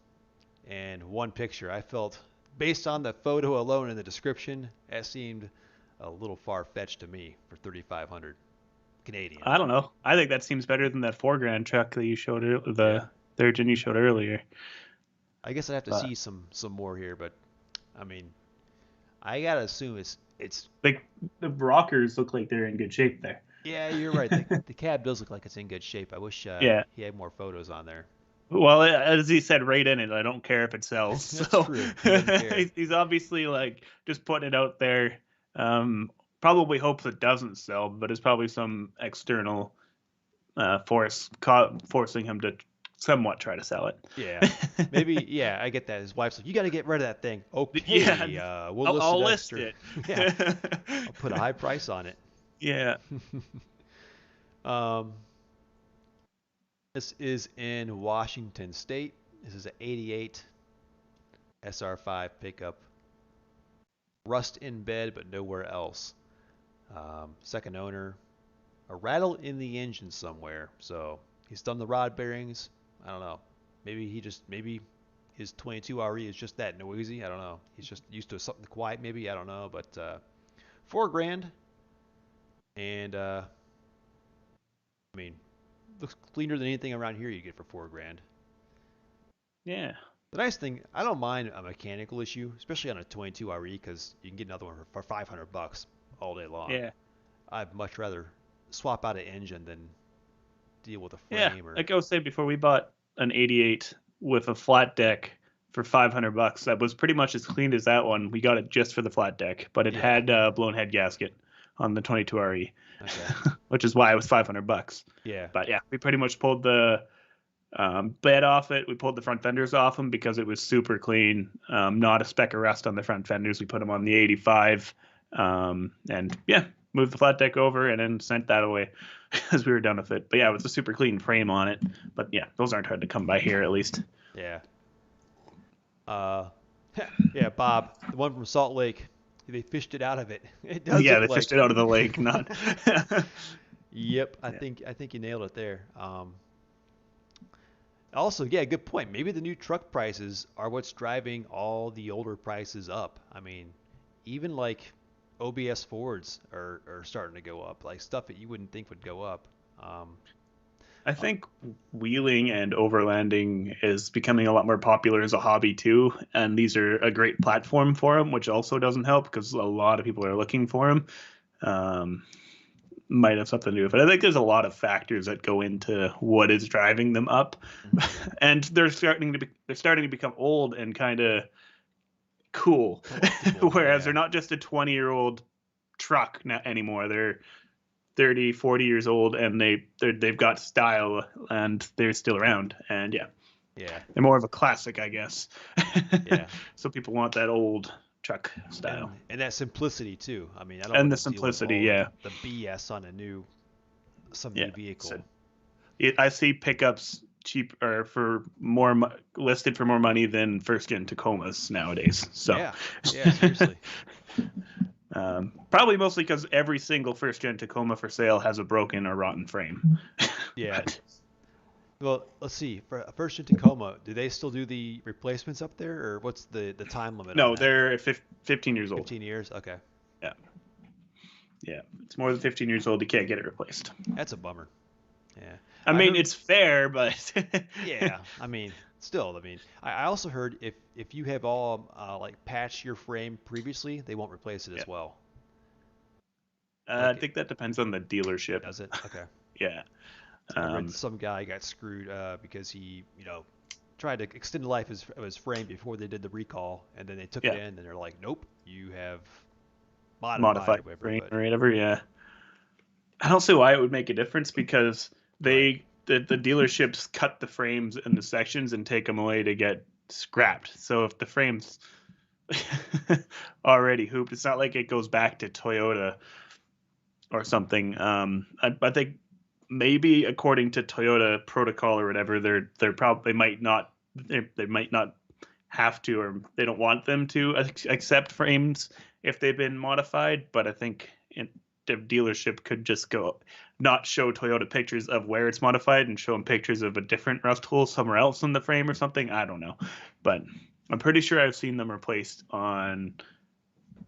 and one picture. I felt, based on the photo alone and the description, that seemed a little far fetched to me for 3,500 Canadian. I don't know. I think that seems better than that 4 grand truck that you showed Yeah, the third gen you showed earlier. I guess I'd have to But see some more here, but I mean, I gotta assume it's. like the rockers look like they're in good shape there. Yeah, you're right. The cab does look like it's in good shape. I wish Yeah. he had more photos on there. Well, as he said right in it, I don't care if it sells. That's So true. He doesn't care. he's obviously like just putting it out there. Probably hopes it doesn't sell, but it's probably some external forcing him to somewhat try to sell Yeah. it. Maybe, yeah, I get that. His wife's like, you got to get rid of that thing. Yeah, Okay, we'll list I'll it list extra. it. Yeah, I'll put a high price on it. Yeah. um, this is in Washington State. This is an '88 SR5 pickup. Rust in bed, but nowhere else. Second owner. A rattle in the engine somewhere. So he's done the rod bearings. I don't know. Maybe his 22 RE is just that noisy. I don't know. He's just used to something quiet. Maybe I don't know. But 4 grand, and I mean, looks cleaner than anything around here you get for 4 grand. Yeah. The nice thing, I don't mind a mechanical issue, especially on a 22 RE, because you can get another one for 500 bucks. all day long. Yeah. I'd much rather swap out an engine than deal with a Yeah. frame or Like I was saying before, we bought an 88 with a flat deck for $500. That was pretty much as clean as that one. We got it just for the flat deck, but it yeah. had blown head gasket on the 22 RE, Okay. which is why it was $500. Yeah. But yeah, we pretty much pulled the bed off it. We pulled the front fenders off them because it was super clean. Not a speck of rust on the front fenders. We put them on the 85. And yeah, moved the flat deck over and then sent that away because we were done with it. But yeah, it was a super clean frame on it. But yeah, those aren't hard to come by here at least. Yeah. Uh, yeah, Bob, the one from Salt Lake, they fished it out of it. It does Yeah, look they fished like. it out of the lake. Not. Yep, I Yeah. think you nailed it there. Also, yeah, good point. Maybe the new truck prices are what's driving all the older prices up. I mean, even like OBS Fords are starting to go up, like stuff that you wouldn't think would go up. Um, I think wheeling and overlanding is becoming a lot more popular as a hobby too, and these are a great platform for them, which also doesn't help because a lot of people are looking for them. Um, might have something to do with it. I think there's a lot of factors that go into what is driving them up, mhm. and they're starting to become old and kind of cool, Collectible, whereas they're yeah, not just a 20-year-old truck anymore. They're 30, 40 years old, and they've got style, and they're still around. And yeah, yeah, they're more of a classic, I guess. yeah. So people want that old truck style And that simplicity too. I mean, I don't and want the to deal with simplicity. all Yeah, the BS on some yeah. new So vehicle. I see pickups cheap or for more listed for more money than first gen Tacomas nowadays. So Yeah, yeah, seriously. probably mostly because every single first gen Tacoma for sale has a broken or rotten frame. Yeah. But Well, let's see. For first in Tacoma, do they still do the replacements up there, or what's the time limit on no, that? they're 15 years old. 15 years? Okay. Yeah, yeah. It's more than 15 years old. You can't get it replaced. That's a bummer. Yeah. I I mean, heard, it's fair, but yeah, I mean, still, I mean, I also heard if you have all like patched your frame previously, they won't replace it yeah. as well. I Like, think that depends on the dealership. does it? Okay. Yeah. So I read Um, some guy got screwed because he, tried to extend the life of his frame before they did the recall, and then they took it yeah. in, and they're like, nope, you have modified Modified it, whatever. frame But or whatever. Yeah. I don't see why it would make a difference because right, the dealerships cut the frames in the sections and take them away to get scrapped. So if the frame's already hooped, it's not like it goes back to Toyota or something. I think maybe according to Toyota protocol or whatever, they're probably they might not have to or they don't want them to accept frames if they've been modified. But I think the dealership could just go not show Toyota pictures of where it's modified and show them pictures of a different rust hole somewhere else in the frame or something. I don't know, but I'm pretty sure I've seen them replaced on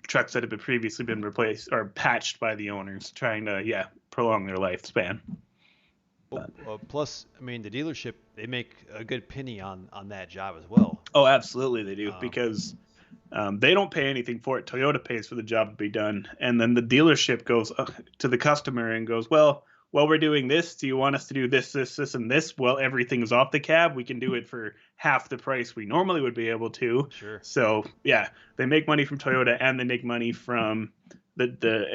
trucks that have been previously been replaced or patched by the owners, trying to prolong their lifespan. But plus, I mean, the dealership they make a good penny on that job as well. oh, absolutely they do Um, because they don't pay anything for it. Toyota pays for the job to be done, and then the dealership goes to the customer and goes, "Well, while we're doing this, do you want us to do this, this, this, and this? Well, everything's off the cab. We can do it for half the price we normally would be able to." sure. So yeah, they make money from Toyota and they make money from the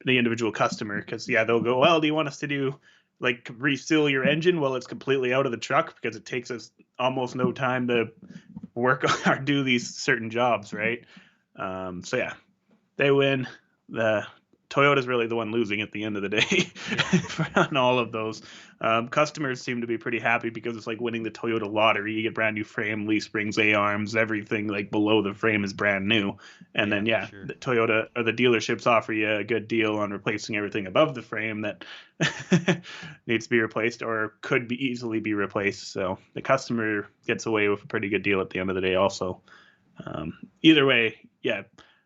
individual customer because yeah, they'll go, "Well, do you want us to do like reseal your engine?" Well, it's completely out of the truck because it takes us almost no time to work or do these certain jobs, right? So yeah, they win. The Toyota's really the one losing at the end of the day Yeah. on all of those. Customers seem to be pretty happy because it's like winning the Toyota lottery. You get brand new frame, leaf springs, A arms, everything like below the frame is brand new. And Yeah, then for yeah, sure. the Toyota or the dealerships offer you a good deal on replacing everything above the frame that needs to be replaced or could be easily be replaced. So the customer gets away with a pretty good deal at the end of the day. Also, either way, yeah,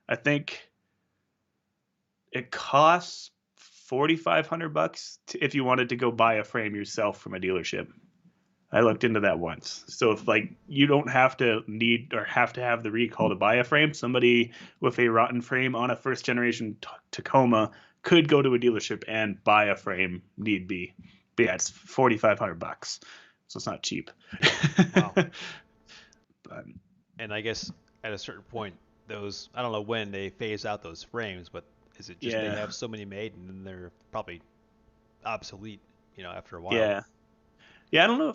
I think it costs $4,500 if you wanted to go buy a frame yourself from a dealership. I looked into that once. So if like you don't have to need or have to have the recall to buy a frame, somebody with a rotten frame on a first generation Tacoma could go to a dealership and buy a frame need be. But yeah, it's $4,500, so it's not cheap. Yeah. Wow. But And I guess at a certain point, those I don't know when they phase out those frames, but is it just they yeah, have so many made and then they're probably obsolete, after a while? yeah, yeah. I don't know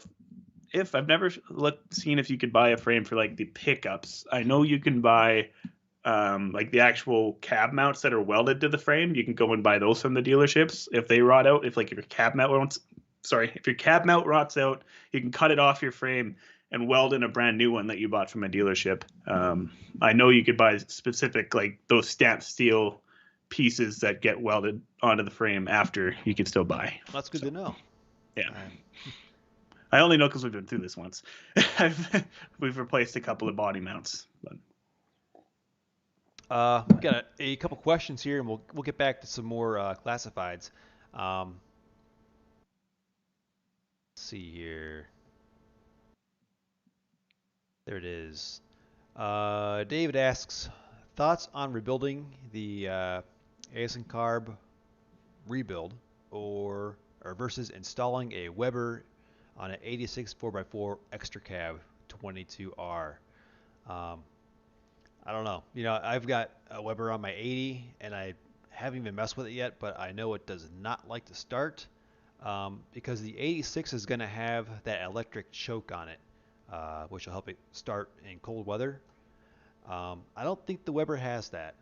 if I've never seen if you could buy a frame for like the pickups. I know you can buy like the actual cab mounts that are welded to the frame. You can go and buy those from the dealerships if they rot out. If your cab mount if your cab mount rots out, you can cut it off your frame and weld in a brand new one that you bought from a dealership. I know you could buy specific like those stamped steel pieces that get welded onto the frame after you can still buy. That's good So to know. yeah. Uh, I only know because we've been through this once. We've replaced a couple of body mounts. But we got a couple questions here, and we'll get back to some more classifieds. Um, let's see here. There it is. David asks thoughts on rebuilding the ASN Carb rebuild or versus installing a Weber on an 86 4x4 extra cab 22R. Um, I don't know. I've got a Weber on my 80 and I haven't even messed with it yet, but I know it does not like to start because the 86 is going to have that electric choke on it, which will help it start in cold weather. I don't think the Weber has that.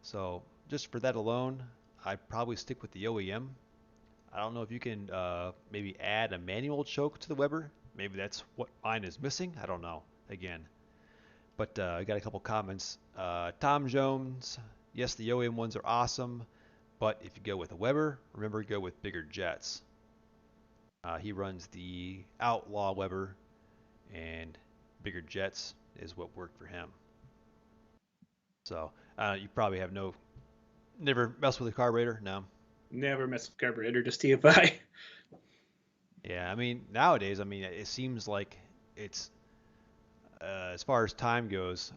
So just for that alone, I'd probably stick with the OEM. I don't know if you can maybe add a manual choke to the Weber. Maybe that's what mine is missing. I don't know. Again, but I got a couple comments. Tom Jones, yes, the OEM ones are awesome, but if you go with a Weber, remember to go with bigger jets. He runs the Outlaw Weber, and bigger jets is what worked for him. So you probably have never messed with a carburetor, no? never mess with carburetor, just TFI. Yeah, I mean nowadays, it seems like it's as far as time goes.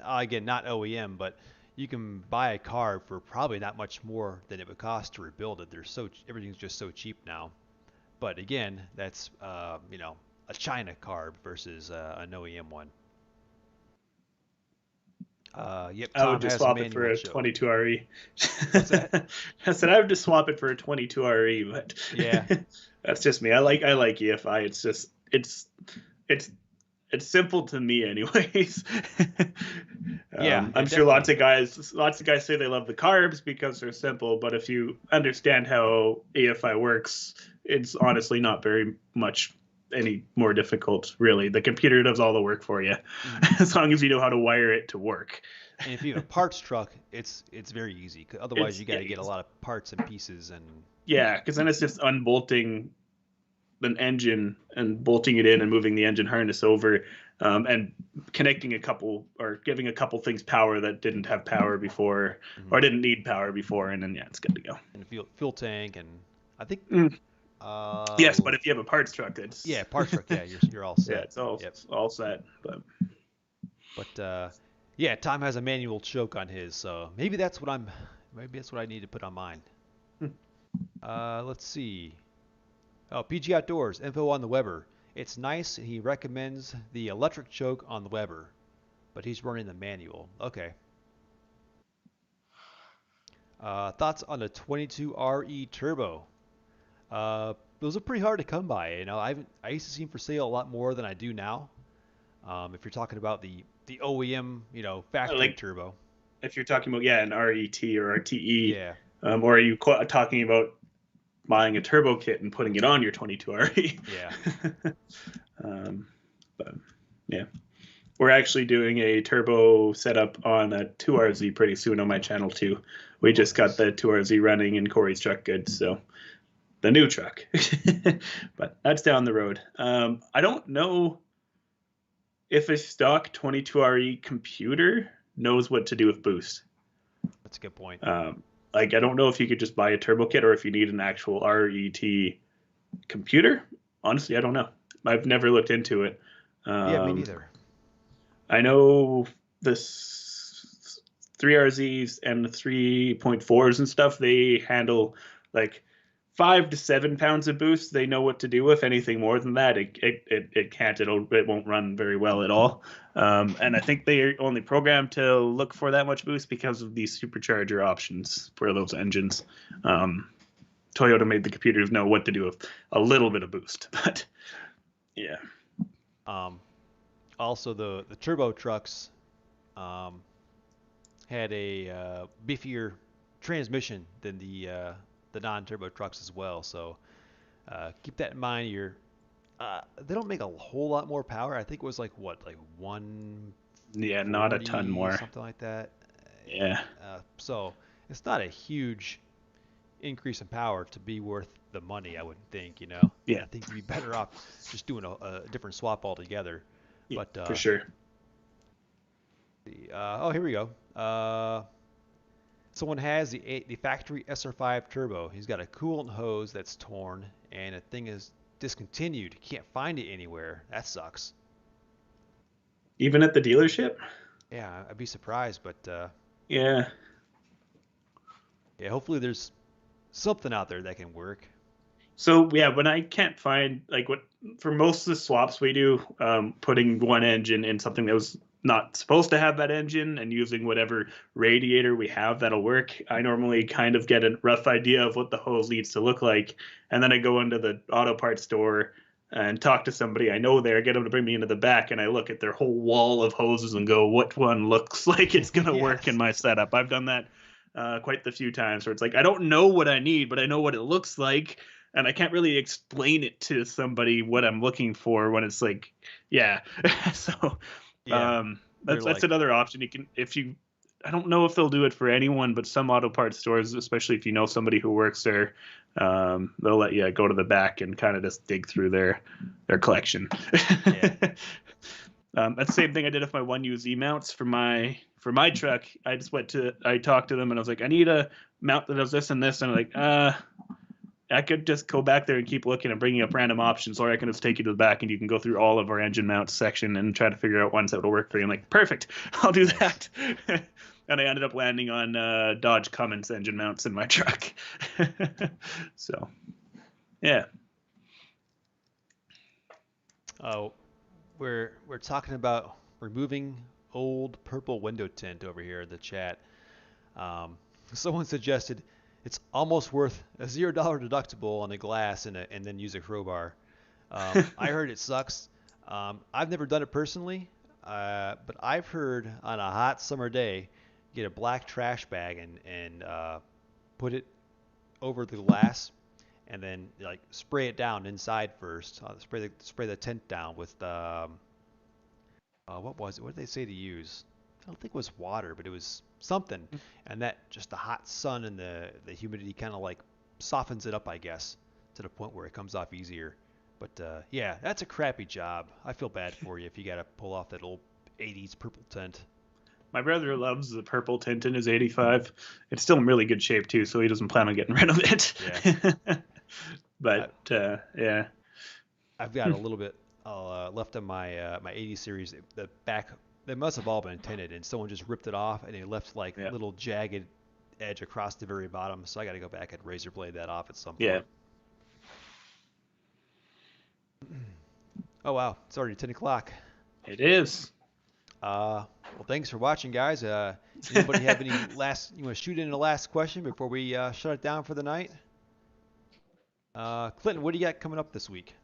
Again, not OEM, but you can buy a car for probably not much more than it would cost to rebuild it. Everything's just so cheap now. But again, that's a China carb versus an OEM one. Yep, I would Tom just has a swap it for manual a choke. 22 RE. What's that? I said I would just swap it for a 22 RE, but Yeah, that's just me. I like EFI. It's just it's it's simple to me, anyways. yeah, I'm it sure definitely. lots of guys say they love the carbs because they're simple, but if you understand how EFI works, it's honestly not very much any more difficult, really. The computer does all the work for you, Mhm. as long as you know how to wire it to work. And if you have a parts truck, it's very easy. 'Cause otherwise, It's you got to get a lot of parts and pieces and yeah, because then it's just unbolting an engine and bolting it in and moving the engine harness over, and connecting a couple or giving a couple things power that didn't have power before mhm. or didn't need power before, and then yeah, it's good to go. and a fuel tank and I think Mm. Yes, uh but if you have a parts truck, yeah, it's parts truck. Yeah, you're all yeah, set. it's all Yep. set. But But yeah, Tom has a manual choke on his, so maybe that's what I need to put on mine. Let's see. Oh, PG Outdoors info on the Weber. It's nice. He recommends the electric choke on the Weber, but he's running the manual. Okay. Thoughts on the 22RE Turbo? Those are pretty hard to come by. I used to see them for sale a lot more than I do now. If you're talking about the OEM, factory like turbo. if you're talking about yeah an RET or RTE, Yeah. or are you talking about buying a turbo kit and putting it on your 22 RE? Yeah. um, but yeah. We're actually doing a turbo setup on a 2RZ pretty soon on my channel too. We Oh, just got nice. the 2RZ running in Corey's truck goods, so the new truck. But that's down the road. I don't know if a stock 22RE computer knows what to do with boost. That's a good point. Um, like I don't know if you could just buy a turbo kit or if you need an actual RET computer. Honestly, I don't know. I've never looked into it. Yeah, me Um, neither. I know this 3RZs and the 3.4s and stuff, they handle like 5 to 7 pounds of boost. They know what to do with. Anything more than that, it can't. It won't run very well at all. And I think they are only programmed to look for that much boost because of these supercharger options for those engines. Um, Toyota made the computers know what to do with a little bit of boost, but yeah. Um, Also, the turbo trucks um, had a beefier transmission than the non-turbo trucks as well. So keep that in mind. They don't make a whole lot more power. I think it was like what, like Yeah, not a ton 140 more. something like that. Yeah. So it's not a huge increase in power to be worth the money. I wouldn't think. Yeah. I think you'd be better off just doing a different swap altogether. Yeah, But for sure. oh, here we go. Someone has the factory SR5 turbo. He's got a coolant hose that's torn, and the thing is discontinued. Can't find it anywhere. That sucks. Even at the dealership? Yeah, I'd be surprised, but Yeah. yeah, hopefully there's something out there that can work. So yeah, when I can't find like what for most of the swaps we do, putting one engine in something that was not supposed to have that engine and using whatever radiator we have that'll work. I normally kind of get a rough idea of what the hose needs to look like, and then I go into the auto parts store and talk to somebody I know there, get them to bring me into the back, and I look at their whole wall of hoses and go, what one looks like it's gonna work in Yes. my setup. I've done that quite the few times where it's like I don't know what I need, but I know what it looks like, and I can't really explain it to somebody what I'm looking for when it's like, yeah. So Yeah, they're that's like, another option. You can if you. I don't know if they'll do it for anyone, but some auto parts stores, especially if you know somebody who works there, they'll let you go to the back and kind of just dig through their collection. yeah, That's the same thing I did with my one UZ mounts for my truck. I talked to them and I was like, I need a mount that does this and this, and I'm like, I could just go back there and keep looking and bringing up random options, or I can just take you to the back and you can go through all of our engine mounts section and try to figure out ones that will work for you. I'm like, perfect, I'll do nice. that. And I ended up landing on Dodge Cummins engine mounts in my truck. So, yeah. Oh, we're talking about removing old purple window tint over here in the chat. Um, Someone suggested it's almost worth a $0 deductible on the glass and then use a crowbar. I heard it sucks. I've never done it personally, but I've heard on a hot summer day, get a black trash bag and put it over the glass and then like spray it down inside first. Spray the tint down with what was it? What did they say to use? I don't think it was water, but it was something. And that just the hot sun and the humidity kind of like softens it up, I guess, to the point where it comes off easier. But yeah, that's a crappy job. I feel bad for you if you got to pull off that old 80s purple tint. My brother loves the purple tint in his 85. It's still in really good shape too, so he doesn't plan on getting rid of it. Yeah, I, But yeah. I've got a little bit left on my 80 series. The back, they must have all been tinted, and someone just ripped it off, and they left like Yeah. little jagged edge across the very bottom. So I got to go back and razor blade that off at some Yeah. point. Oh wow, it's already 10 o'clock. It is. Well, thanks for watching, guys. Anybody have any last? You want to shoot in a last question before we shut it down for the night? Clinton, what do you got coming up this week?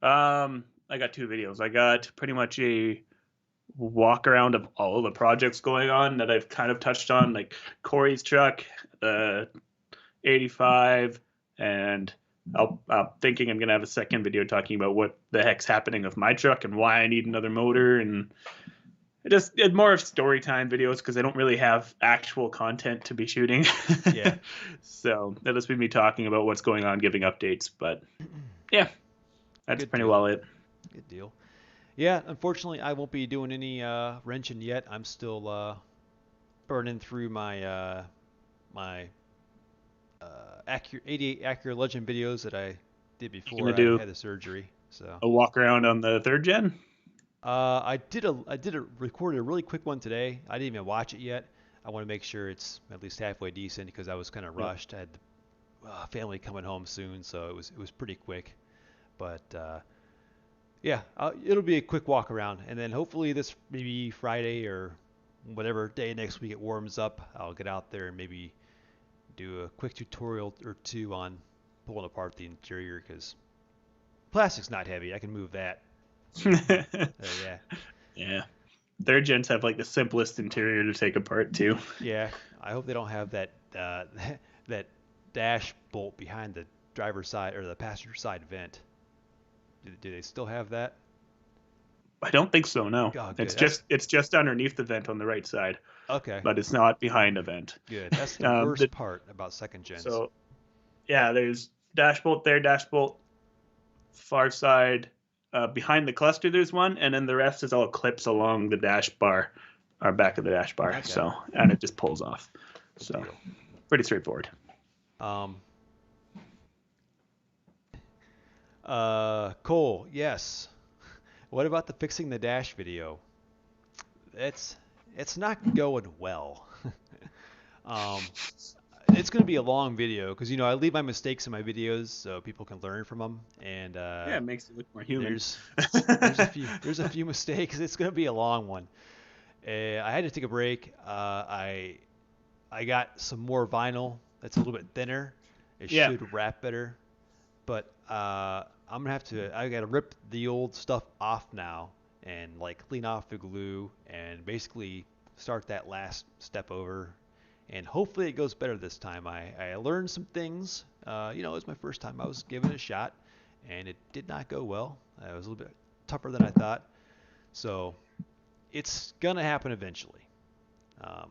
I got two videos. I got pretty much a walk around of all of the projects going on that I've kind of touched on, like Corey's truck, the 85, and I'm thinking I'm gonna have a second video talking about what the heck's happening with my truck and why I need another motor, and it's more of story time videos because I don't really have actual content to be shooting. Yeah, So that'll just be me talking about what's going on, giving updates. But yeah, that's good pretty deal. well it. Good deal. Yeah, unfortunately, I won't be doing any wrenching yet. I'm still burning through my Acura 88 Acura Legend videos that I did You before gonna I do had the surgery. So a walk around on the third gen? I recorded a really quick one today. I didn't even watch it yet. I want to make sure it's at least halfway decent because I was kind of Yep. rushed. I had family coming home soon, so it was pretty quick. But yeah, it'll be a quick walk around, and then hopefully this maybe Friday or whatever day next week it warms up, I'll get out there and maybe do a quick tutorial or two on pulling apart the interior because plastic's not heavy. I can move that. But yeah, Yeah. Third gens have like the simplest interior to take apart too. yeah. I hope they don't have that that dash bolt behind the driver's side or the passenger side vent. Do they still have that? I don't think so. No, Oh, good. it's That's just underneath the vent on the right side, okay. but it's not behind a vent. Good. That's the The, worst part about second gens. so yeah, there's dash bolt there, dash bolt far side. Behind the cluster, there's one, and then the rest is all clips along the dash bar, or back of the dash bar. Okay. So and it just pulls off. Good So deal. pretty straightforward. Um, Cole, yes. What about the fixing the dash video? It's it's not going well. um, it's going to be a long video because I leave my mistakes in my videos so people can learn from them. And Yeah, it makes it look more human. there's there's a few mistakes. It's going to be a long one. I had to take a break. I got some more vinyl that's a little bit thinner. It Yeah. should wrap better. But I'm gonna have to. I gotta rip the old stuff off now and like clean off the glue and basically start that last step over. And hopefully it goes better this time. I learned some things. It was my first time I was giving it a shot, and it did not go well. It was a little bit tougher than I thought. So it's gonna happen eventually. Um,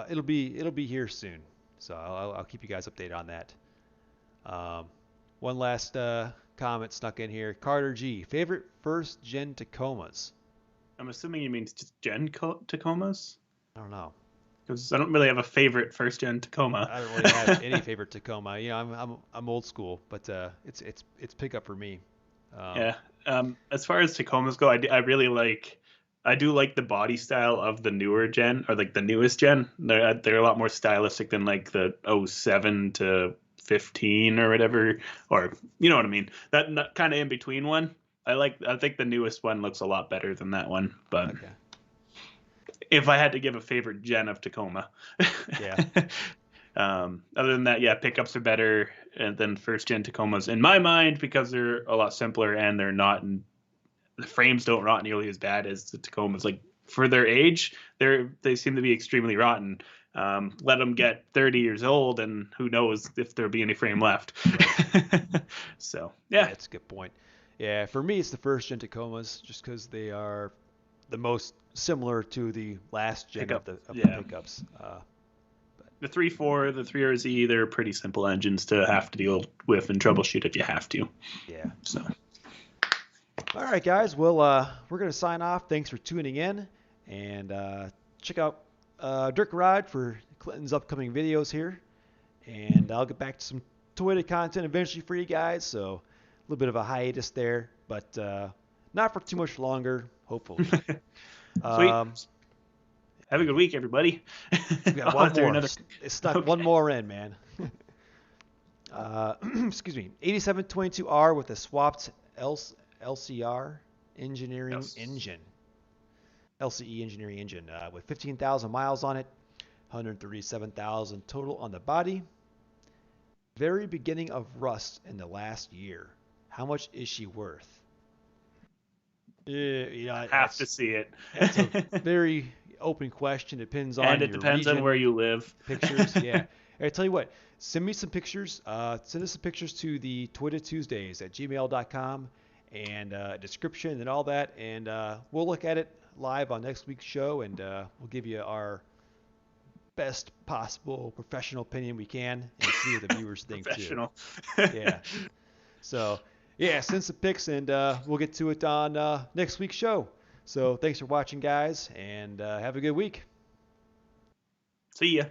it'll be here soon. So I'll keep you guys updated on that. Um, one last comment snuck in here. Carter G. Favorite first gen Tacomas? I'm assuming you mean just gen Tacomas, I don't know. because I don't really have a favorite first gen Tacoma. I don't really have any favorite Tacoma. I'm old school, but it's pickup for me. Um, Yeah. As far as Tacomas go, I really like. I do like the body style of the newer gen, or like the newest gen. They're a lot more stylistic than like the '07 to 15 or whatever, or you know what I mean. That kind of in between one. I think the newest one looks a lot better than that one. But okay. if I had to give a favorite gen of Tacoma, Yeah. other than that, yeah, pickups are better than first gen Tacomas in my mind because they're a lot simpler and they're not. The frames don't rot nearly as bad as the Tacomas. Like for their age, they seem to be extremely rotten. Let them get 30 years old, and who knows if there'll be any frame left. Right. So Yeah, yeah, that's a good point. Yeah, for me it's the first gen Tacomas just because they are the most similar to the last gen of pickup. the Yeah, pickups. the 3.4, the 3RZ, they're pretty simple engines to have to deal with and troubleshoot if you have to. Yeah. So All right, guys. Well, we're going to sign off. Thanks for tuning in. And check out Dirk Ride for Clinton's upcoming videos here. And I'll get back to some Toyota content eventually for you guys. So a little bit of a hiatus there, but not for too much longer, hopefully. sweet. Um, Have a good week, everybody. we got Oh, one is there more. another? It snuck one Okay. more in, man. Excuse me. 8722R with a swapped LCR engineering Yes. engine. LCE engineering engine with 15,000 miles on it, 137,000 total on the body. Very beginning of rust in the last year. How much is she worth? Have to see it. That's a very open question. Depends And on it your depends on where region. you live. Pictures, yeah. I tell you what, send me some pictures. Send us some pictures to the Twitter Tuesdays at gmail.com and description and all that. And we'll look at it live on next week's show and we'll give you our best possible professional opinion we can and see what the viewers think too. Professional. Yeah. So, yeah, send some pics and we'll get to it on next week's show. So, thanks for watching, guys, and have a good week. See ya.